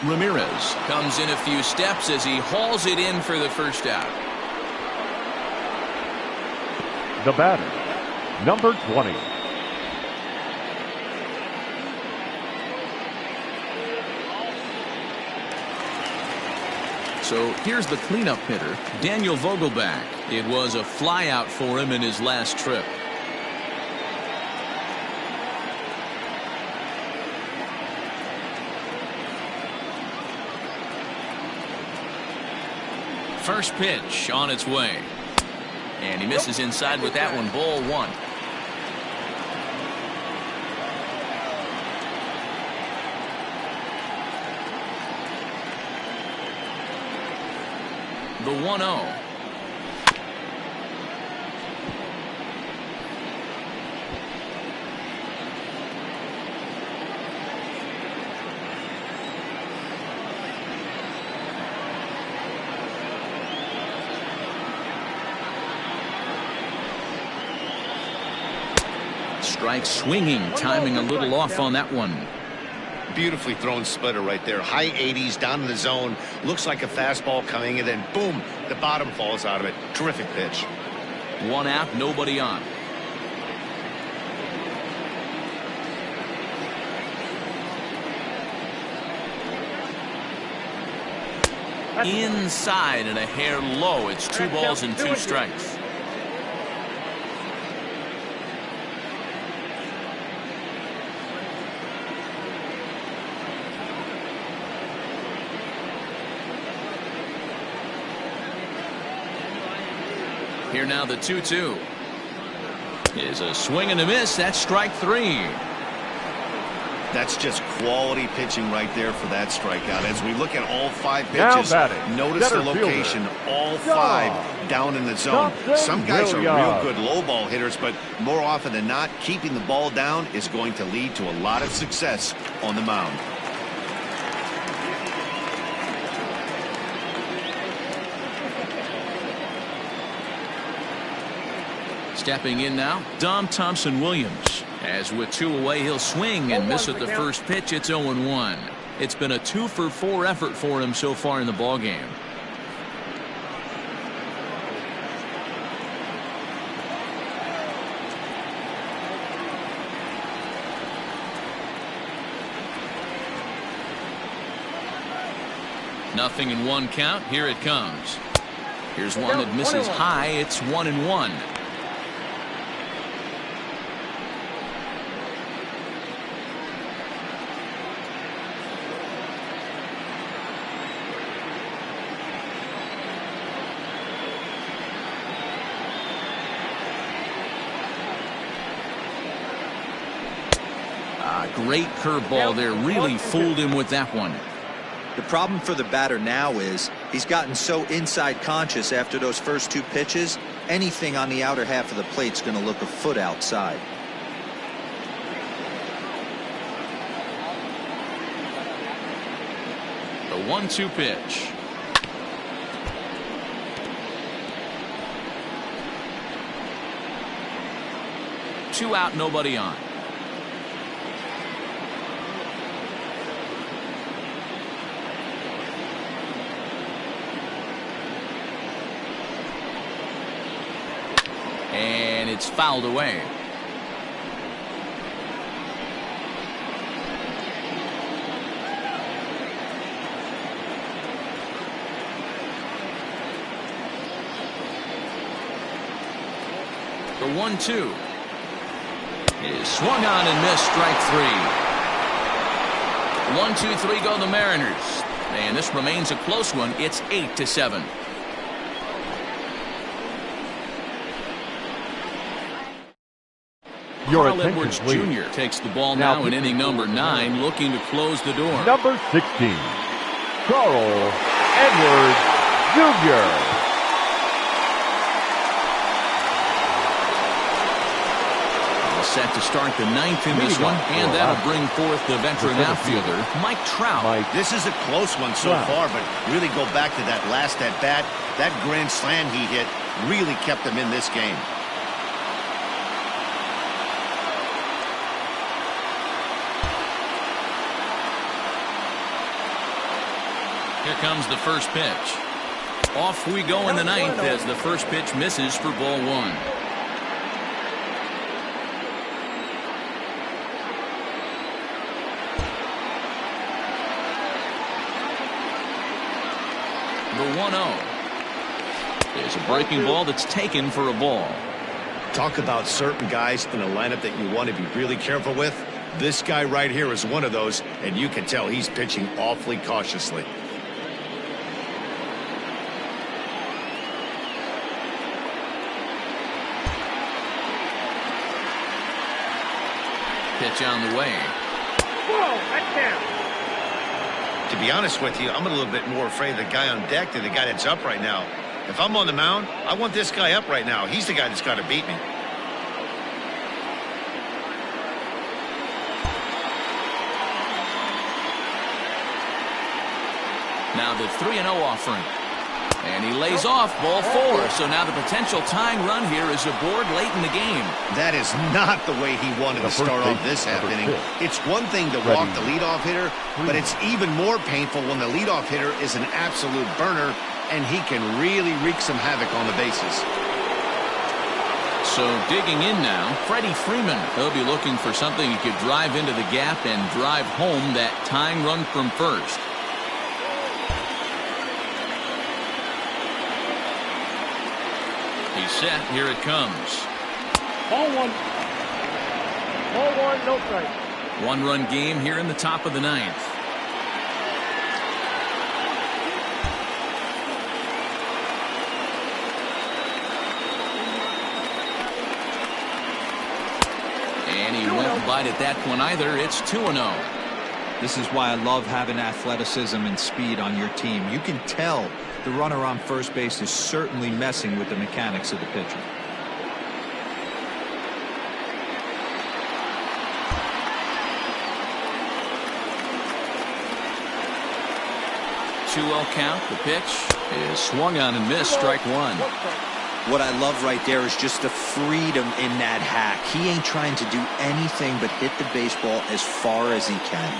Ramirez comes in a few steps as he hauls it in for the first out. The batter, number 20. So here's the cleanup hitter, Daniel Vogelback. It was a flyout for him in his last trip. First pitch on its way. And he misses inside with that one, ball 1. The 1-0. Strike swinging, timing a little off on that one. Beautifully thrown splitter right there. High 80s down in the zone. Looks like a fastball coming, and then boom, the bottom falls out of it. Terrific pitch. 1 out, nobody on. Inside and a hair low. It's 2 balls and 2 strikes. Here now the 2-2 is a swing and a miss. That's strike 3. That's just quality pitching right there for that strikeout. As we look at all 5 pitches, notice the location. All 5 down in the zone. Some guys are real good low ball hitters, but more often than not, keeping the ball down is going to lead to a lot of success on the mound. Stepping in now, Dom Thompson-Williams. As with 2 away, he'll swing and miss at the first pitch. It's 0-1. It's been a 2-for-4 effort for him so far in the ballgame. Nothing in 1 count. Here it comes. Here's one that misses high. It's 1-1. Great curveball there. Really fooled him with that one. The problem for the batter now is he's gotten so inside conscious after those first 2 pitches, anything on the outer half of the plate's going to look a foot outside. The 1-2 pitch. Two out, nobody on. And it's fouled away. The 1-2 is swung on and missed. Strike 3. 1-2-3 go the Mariners, and this remains a close one. It's 8-7. Your Carl attention, Edwards please. Jr. takes the ball now in inning number 9, looking to close the door. Number 16, Carl Edwards Jr. Set to start the 9th in this one, and that'll bring forth the veteran outfielder, Mike Trout. This is a close one so far, but really go back to that last at bat. That grand slam he hit really kept him in this game. Here comes the first pitch. Off we go in the 9th as the first pitch misses for ball 1. The 1-0 is a breaking ball that's taken for a ball. Talk about certain guys in a lineup that you want to be really careful with. This guy right here is one of those, and you can tell he's pitching awfully cautiously. Pitch on the way. Whoa, that's down. To be honest with you, I'm a little bit more afraid of the guy on deck than the guy that's up right now. If I'm on the mound, I want this guy up right now. He's the guy that's got to beat me. Now the 3-0 offering. And he lays off ball 4. So now the potential tying run here is aboard late in the game. That is not the way he wanted to start off this half inning. It's one thing to walk the leadoff hitter, but it's even more painful when the leadoff hitter is an absolute burner, and he can really wreak some havoc on the bases. So digging in now, Freddie Freeman. He'll be looking for something he could drive into the gap and drive home that tying run from first. He's set. Here it comes. Ball 1. Ball 1, no strike. 1-run game here in the top of the 9th. And he won't bite at that one either. It's 2-0. This is why I love having athleticism and speed on your team. You can tell the runner on first base is certainly messing with the mechanics of the pitcher. Count. The pitch is swung on and missed. Strike 1. What I love right there is just the freedom in that hack. He ain't trying to do anything but hit the baseball as far as he can.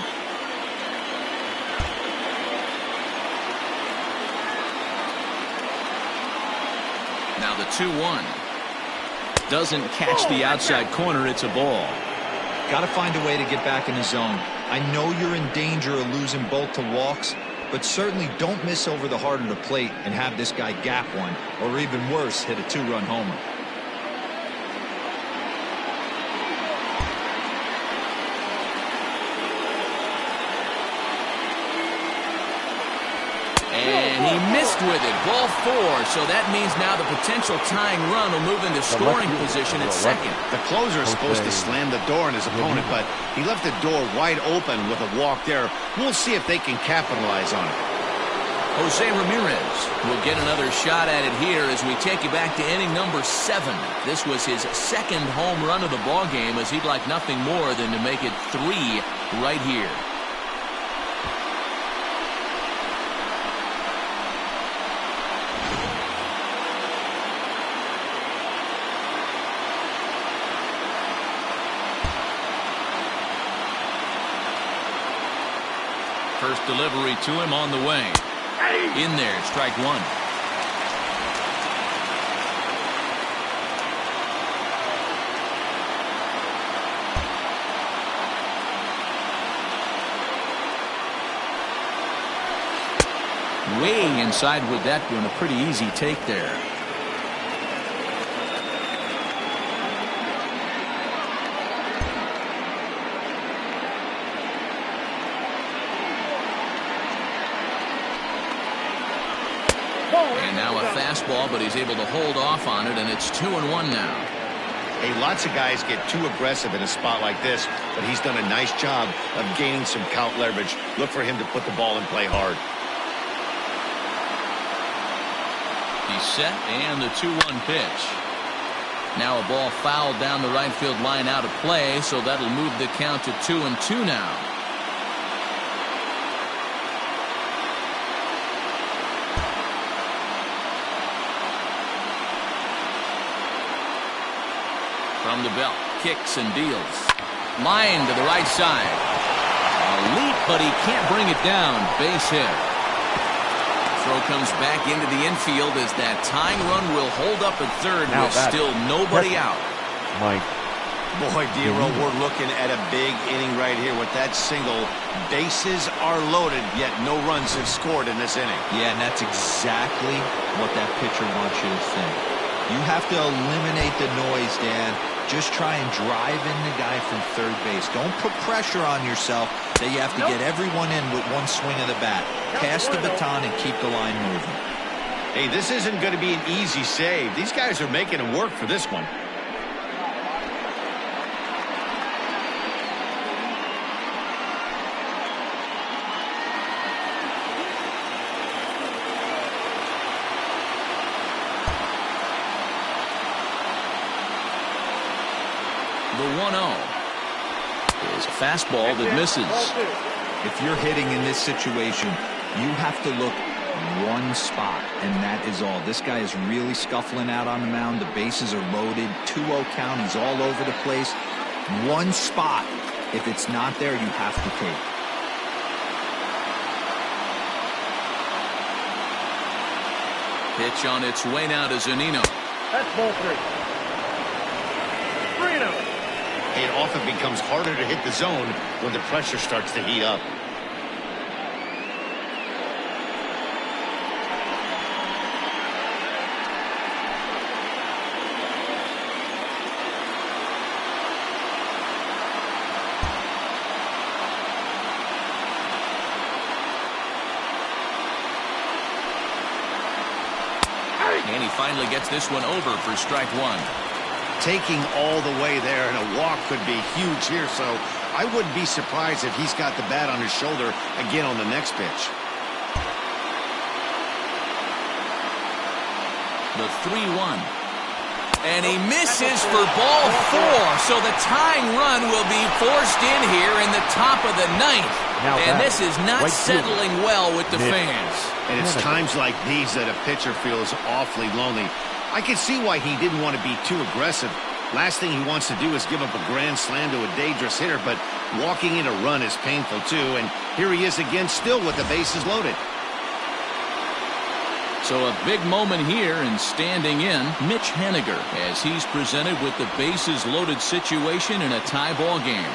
Now the 2-1 doesn't catch the outside corner. It's a ball. Got to find a way to get back in the zone. I know you're in danger of losing both to walks, but certainly don't miss over the heart of the plate and have this guy gap one, or even worse, hit a 2-run homer. And he missed with it. Ball 4. So that means now the potential tying run will move into scoring position at second. The closer is supposed to slam the door on his opponent, but he left the door wide open with a walk there. We'll see if they can capitalize on it. Jose Ramirez will get another shot at it here as we take you back to inning number 7. This was his second home run of the ball game, as he'd like nothing more than to make it 3 right here. First delivery to him on the way. In there, strike 1. Way inside with that one, a pretty easy take there. And now a fastball, but he's able to hold off on it, and it's 2-1 now. Hey, lots of guys get too aggressive in a spot like this, but he's done a nice job of gaining some count leverage. Look for him to put the ball in play hard. He's set, and the 2-1 pitch. Now a ball fouled down the right field line out of play, so that'll move the count to 2-2 now. From the belt, kicks and deals. Line to the right side. A leap, but he can't bring it down. Base hit. Throw comes back into the infield as that tying run will hold up at third with still nobody out. Mike. Boy, D'Iro, we're looking at a big inning right here with that single. Bases are loaded, yet no runs have scored in this inning. Yeah, and that's exactly what that pitcher wants you to think. You have to eliminate the noise, Dan. Just try and drive in the guy from third base. Don't put pressure on yourself that you have to get everyone in with one swing of the bat. Pass the baton and keep the line moving. Hey, this isn't going to be an easy save. These guys are making it work for this one. The 1-0 is a fastball that misses. If you're hitting in this situation, you have to look one spot, and that is all. This guy is really scuffling out on the mound. The bases are loaded. 2-0 count. He's all over the place. One spot. If it's not there, you have to take. Pitch on its way now to Zunino. That's ball 3. 3-0. It often becomes harder to hit the zone when the pressure starts to heat up. And he finally gets this one over for strike 1. Taking all the way there, and a walk could be huge here, so I wouldn't be surprised if he's got the bat on his shoulder again on the next pitch. The 3-1. And he misses for ball 4, so the tying run will be forced in here in the top of the 9th. And this is not settling well with the fans. And it's times like these that a pitcher feels awfully lonely. I can see why he didn't want to be too aggressive. Last thing he wants to do is give up a grand slam to a dangerous hitter, but walking in a run is painful too, and here he is again still with the bases loaded. So a big moment here, and standing in, Mitch Haniger, as he's presented with the bases loaded situation in a tie ball game.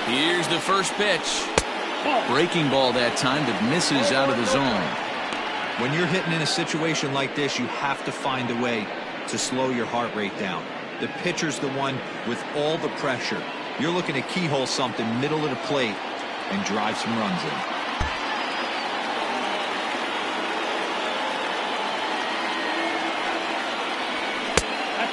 Here's the first pitch. Breaking ball that time that misses out of the zone. When you're hitting in a situation like this, you have to find a way to slow your heart rate down. The pitcher's the one with all the pressure. You're looking to keyhole something middle of the plate and drive some runs in.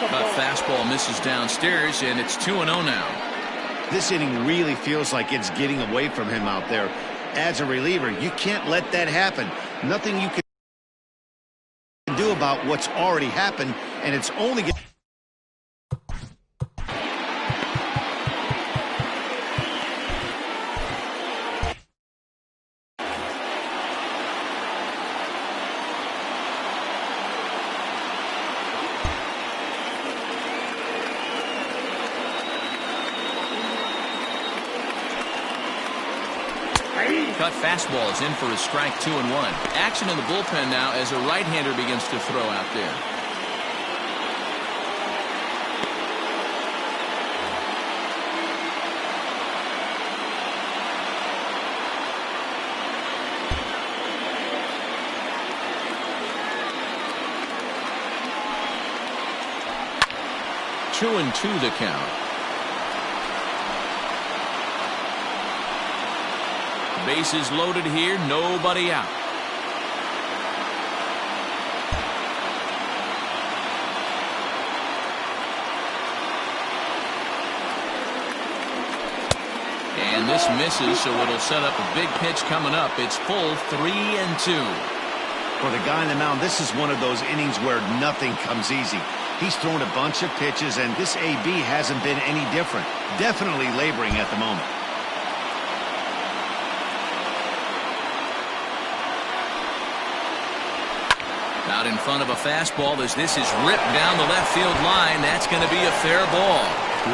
Cut fastball misses downstairs, and it's 2-0 now. This inning really feels like it's getting away from him out there. As a reliever, you can't let that happen. Nothing you can do about what's already happened, and it's only getting... Cut fastball is in for a strike, 2-1. Action in the bullpen now as a right-hander begins to throw out there. Two and two the count. Bases loaded here, nobody out. And this misses, so it'll set up a big pitch coming up. It's full 3-2. For the guy on the mound, this is one of those innings where nothing comes easy. He's thrown a bunch of pitches, and this AB hasn't been any different. Definitely laboring at the moment. Out in front of a fastball as this is ripped down the left field line. That's going to be a fair ball.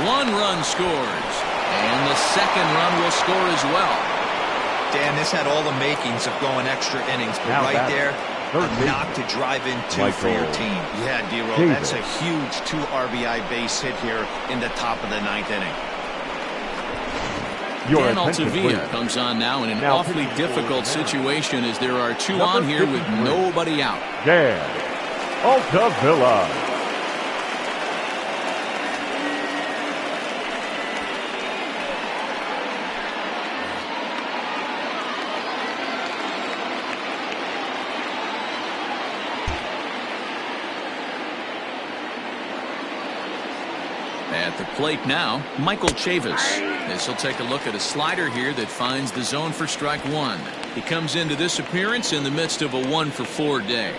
One run scores, and the second run will score as well. Dan, this had all the makings of going extra innings, but Now right there, third a knock to drive in two for your team. Yeah, D-Roll, that's a huge 2 RBI base hit here in the top of the 9th inning. Dan Altavilla comes on now in an awfully difficult situation as there are two on here with nobody out. Dan Altavilla. At the plate now, Michael Chavis. As he'll take a look at a slider here that finds the zone for strike one. He comes into this appearance in the midst of a 1-for-4 day.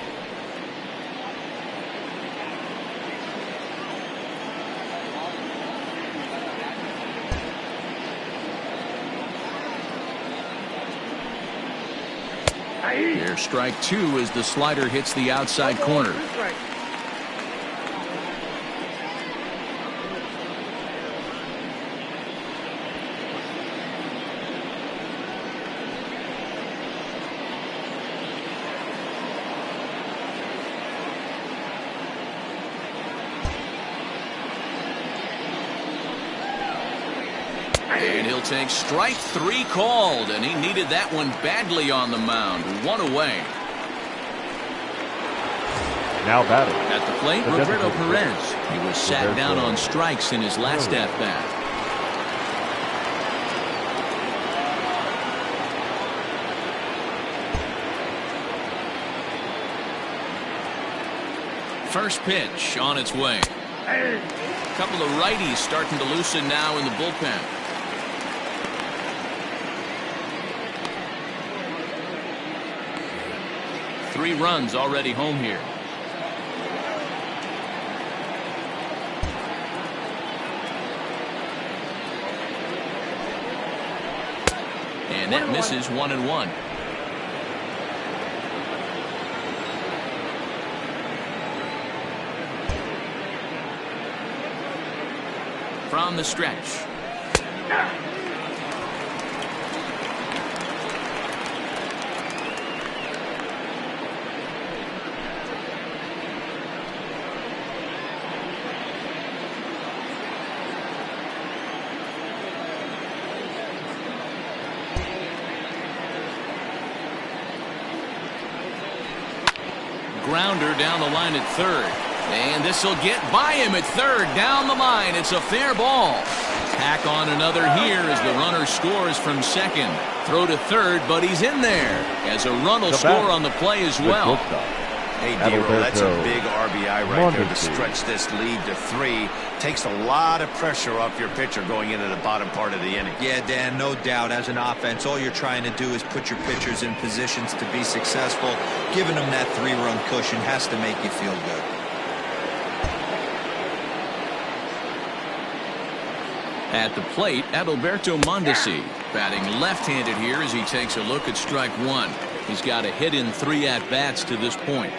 Here's strike two as the slider hits the outside corner. And he'll take strike three called, and he needed that one badly on the mound. One away. Now batting. At the plate, Roberto Perez. He was sat down on strikes in his last at-bat. First pitch on its way. A couple of righties starting to loosen now in the bullpen. Three runs already home here. And that misses 1-1. From the stretch. Grounder down the line at third. And this will get by him at third. Down the line. It's a fair ball. Tack on another here as the runner scores from second. Throw to third, but he's in there as a run will score on the play as well. Hey, D-Roll, that's a big RBI right there to stretch this lead to 3. Takes a lot of pressure off your pitcher going into the bottom part of the inning. Yeah, Dan, no doubt. As an offense, all you're trying to do is put your pitchers in positions to be successful. Giving them that 3-run cushion has to make you feel good. At the plate, Adalberto Mondesi, batting left-handed here as he takes a look at strike 1. He's got a hit in 3 at-bats to this point.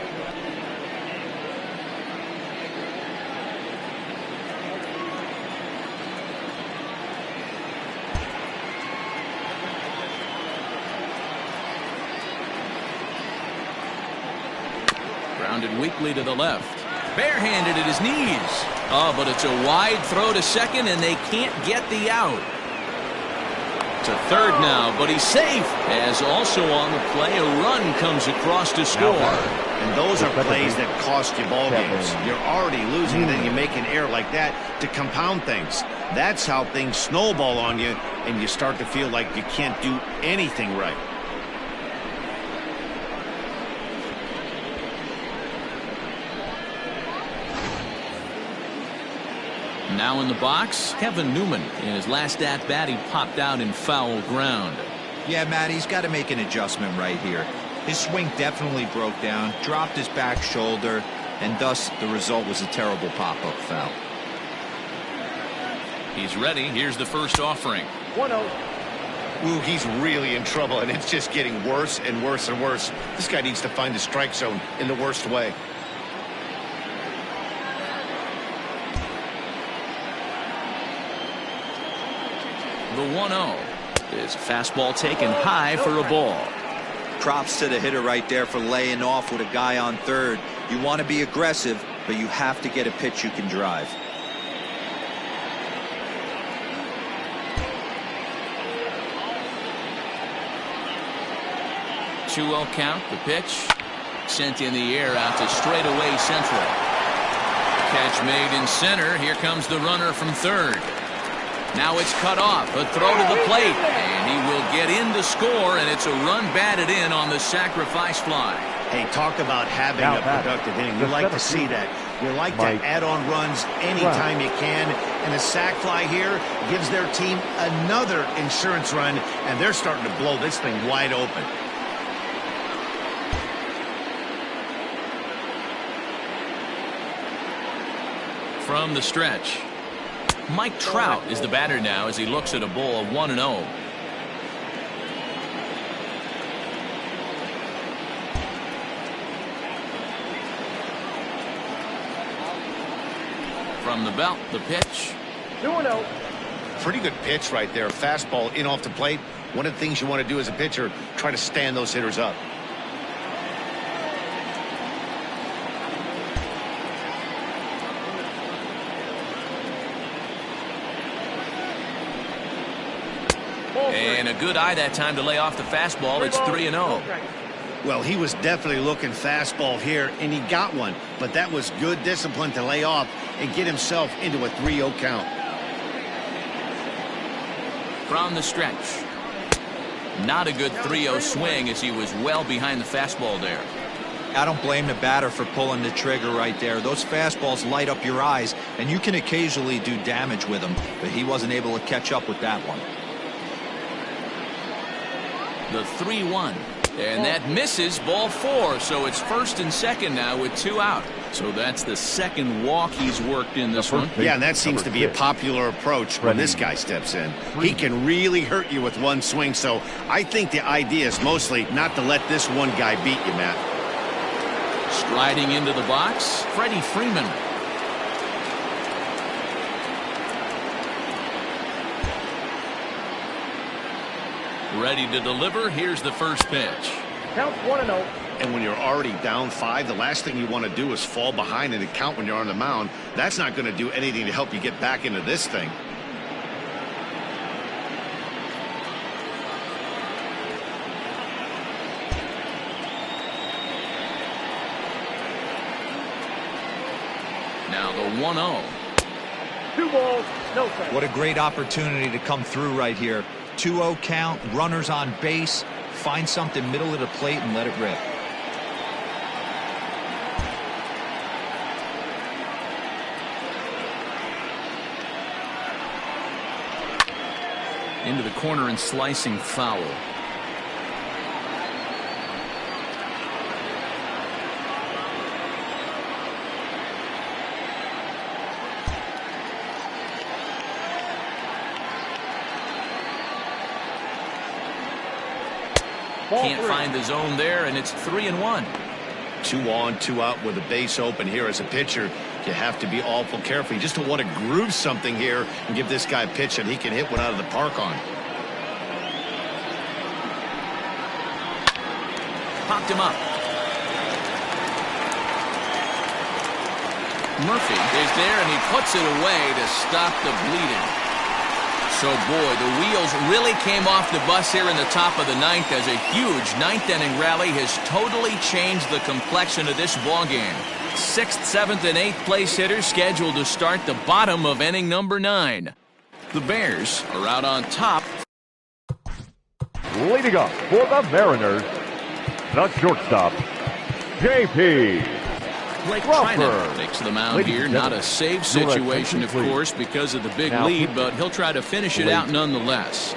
Grounded weakly to the left. Barehanded at his knees. Oh, but it's a wide throw to second, and they can't get the out. To third now, but he's safe. As also on the play, a run comes across to score. And those are plays that cost you ball games. You're already losing, and then you make an error like that to compound things. That's how things snowball on you, and you start to feel like you can't do anything right. Now in the box, Kevin Newman. In his last at-bat, he popped out in foul ground. Yeah, Matt, he's got to make an adjustment right here. His swing definitely broke down, dropped his back shoulder, and thus the result was a terrible pop-up foul. He's ready. Here's the first offering. 1-0. Ooh, he's really in trouble, and it's just getting worse and worse and worse. This guy needs to find the strike zone in the worst way. The 1-0 is fastball taken high for a ball. Props to the hitter right there for laying off with a guy on third. You want to be aggressive, but you have to get a pitch you can drive. Two-0 count. The pitch sent in the air out to straightaway central. Catch made in center. Here comes the runner from third. Now it's cut off. A throw to the plate. And he will get in to score, and it's a run batted in on the sacrifice fly. Hey, talk about having a productive inning. You like to see that. You like to add on runs anytime you can. And the sac fly here gives their team another insurance run, and they're starting to blow this thing wide open. From the stretch, Mike Trout is the batter now as he looks at a ball of 1-0. From the belt, the pitch. 2-0. Pretty good pitch right there. Fastball in off the plate. One of the things you want to do as a pitcher, try to stand those hitters up. And a good eye that time to lay off the fastball. It's 3-0. Well, he was definitely looking fastball here, and he got one. But that was good discipline to lay off and get himself into a 3-0 count. From the stretch. Not a good 3-0 swing as he was well behind the fastball there. I don't blame the batter for pulling the trigger right there. Those fastballs light up your eyes, and you can occasionally do damage with them, but he wasn't able to catch up with that one. The 3-1. And that misses, ball 4. So it's first and second now with 2 out. So that's the second walk he's worked in this one. Yeah, and that seems to be a popular approach when this guy steps in. He can really hurt you with one swing. So I think the idea is mostly not to let this one guy beat you, Matt. Striding into the box, Freddie Freeman. Ready to deliver. Here's the first pitch. Count 1-0. And when you're already down 5, the last thing you want to do is fall behind in the count when you're on the mound. That's not going to do anything to help you get back into this thing. Now the 1-0. 2 balls, no strikes. What a great opportunity to come through right here. 2-0 count, runners on base. Find something middle of the plate and let it rip. Into the corner and slicing foul. Can't find the zone there, and it's 3-1. 2 on, 2 out with a base open here as a pitcher. You have to be awful careful. You just don't want to groove something here and give this guy a pitch that he can hit one out of the park on. Popped him up. Murphy is there, and he puts it away to stop the bleeding. So, boy, the wheels really came off the bus here in the top of the 9th as a huge 9th-inning rally has totally changed the complexion of this ballgame. 6th, 7th, and 8th place hitters scheduled to start the bottom of inning number 9. The Bears are out on top. Leading up for the Mariners, the shortstop, J.P. Blake Trinan takes the mound here. Not a save situation, of course, because of the big lead, but he'll try to finish it out nonetheless.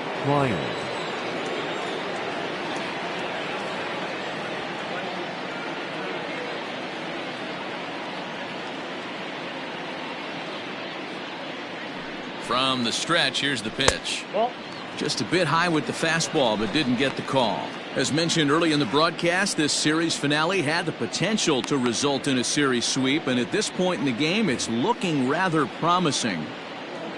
From the stretch, here's the pitch. Just a bit high with the fastball, but didn't get the call. As mentioned early in the broadcast, this series finale had the potential to result in a series sweep, and at this point in the game, it's looking rather promising.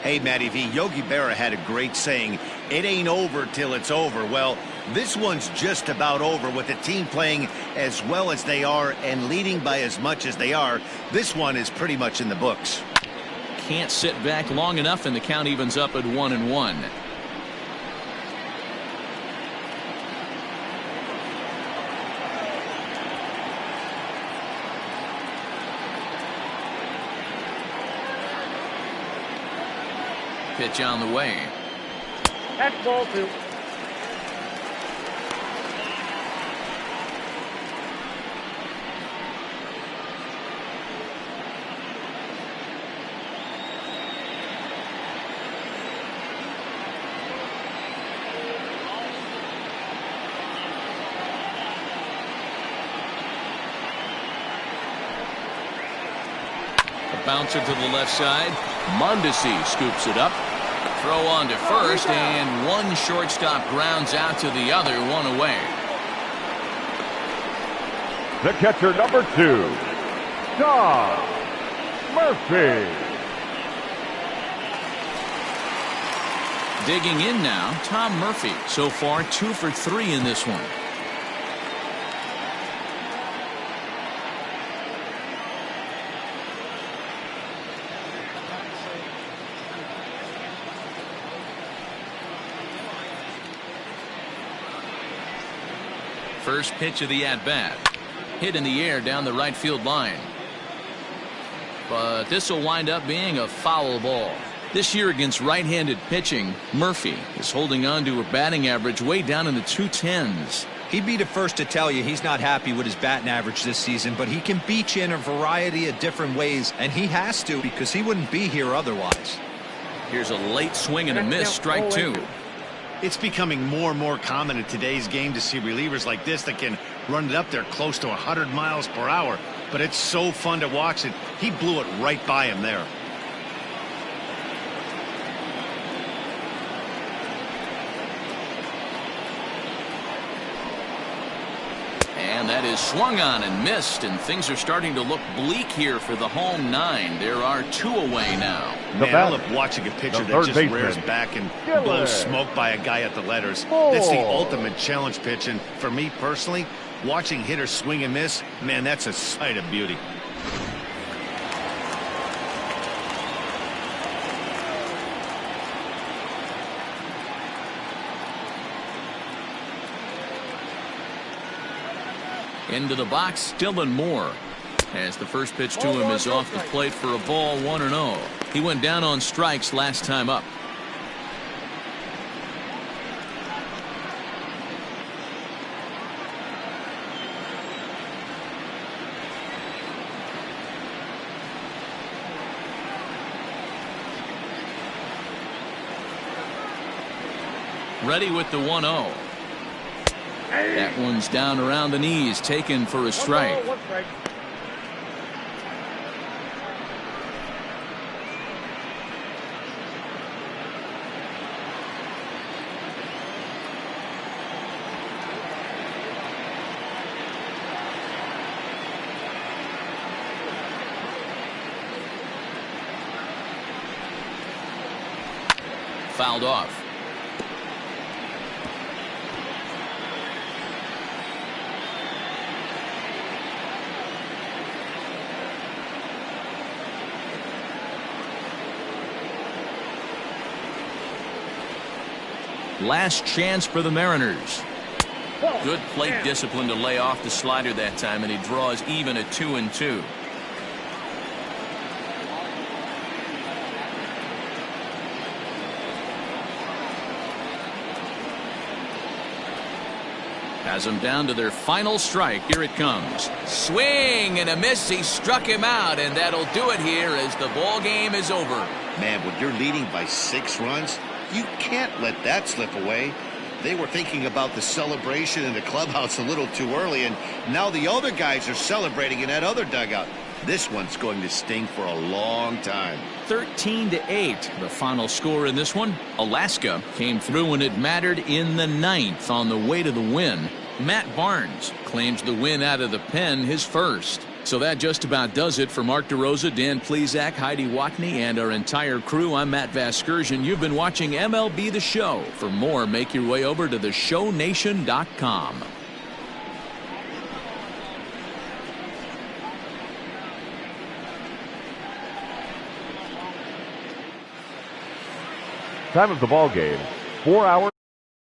Hey, Matty V, Yogi Berra had a great saying, it ain't over till it's over. Well, this one's just about over with the team playing as well as they are and leading by as much as they are. This one is pretty much in the books. Can't sit back long enough, and the count evens up at 1-1. Pitch on the way. That's ball 2. A bouncer to the left side. Mondesi scoops it up. Throw on to first, and one shortstop grounds out to the other, 1 away. The catcher, number 2, Tom Murphy. Digging in now, Tom Murphy. So far, 2 for 3 in this one. First pitch of the at-bat. Hit in the air down the right field line. But this will wind up being a foul ball. This year against right-handed pitching, Murphy is holding on to a batting average way down in the 210s. He'd be the first to tell you he's not happy with his batting average this season, but he can beat you in a variety of different ways, and he has to because he wouldn't be here otherwise. Here's a late swing and a miss, strike 2. It's becoming more and more common in today's game to see relievers like this that can run it up there close to 100 miles per hour. But it's so fun to watch it. He blew it right by him there. And that is swung on and missed, and things are starting to look bleak here for the home 9. There are 2 away now. Man, I love watching a pitcher that just rears back and blows smoke by a guy at the letters. That's the ultimate challenge pitch, and for me personally, watching hitters swing and miss, man, that's a sight of beauty. Into the box, Dylan Moore. as the first pitch to him is off the plate for a ball, 1-0. He went down on strikes last time up. Ready with the 1-0. That one's down around the knees, taken for a strike. Fouled off. Last chance for the Mariners. Good plate discipline to lay off the slider that time, and he draws even at 2-2. Has them down to their final strike. Here it comes. Swing and a miss. He struck him out, and that'll do it here as the ball game is over. Man, when you're leading by 6 runs, you can't let that slip away. They were thinking about the celebration in the clubhouse a little too early, and now the other guys are celebrating in that other dugout. This one's going to sting for a long time. 13-8, the final score in this one. Alaska came through when it mattered in the 9th on the way to the win. Matt Barnes claims the win out of the pen, his first. So that just about does it for Mark DeRosa, Dan Plesac, Heidi Watney, and our entire crew. I'm Matt Vasgersian. You've been watching MLB The Show. For more, make your way over to theshownation.com. Time of the ball game, 4 hours.